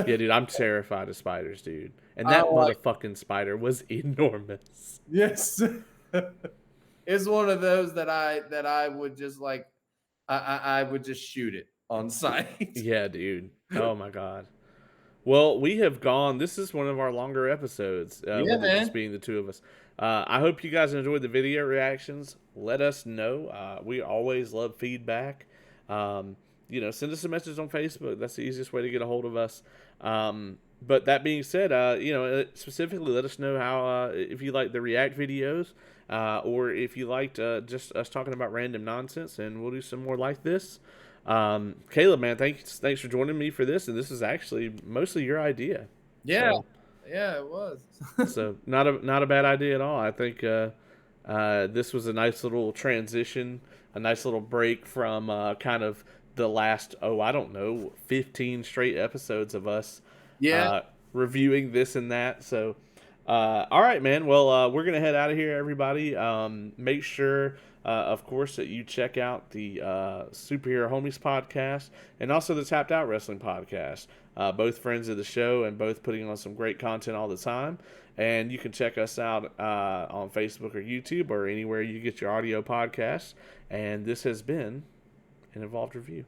Yeah, dude, I'm terrified of spiders, dude. And that motherfucking spider was enormous. Yes, it's one of those that I would just like. I would just shoot it on sight. Yeah, dude. Oh my god. Well, we have gone. This is one of our longer episodes. With it man. just being the two of us. I hope you guys enjoyed the video reactions. Let us know. We always love feedback. Send us a message on Facebook. That's the easiest way to get a hold of us. But that being said, specifically let us know how if you like the react videos, or if you liked just us talking about random nonsense, and we'll do some more like this. Caleb, man, thanks for joining me for this, and this is actually mostly your idea. Yeah, So, yeah, it was. so not a bad idea at all. I think this was a nice little transition, a nice little break from kind of the last 15 straight episodes of us reviewing this and that. So all right, man. Well, we're gonna head out of here, everybody. Make sure of course that you check out the Superhero Homies podcast and also the Tapped Out Wrestling podcast. Both friends of the show and both putting on some great content all the time. And you can check us out on Facebook or YouTube or anywhere you get your audio podcasts. And this has been an Involved Review.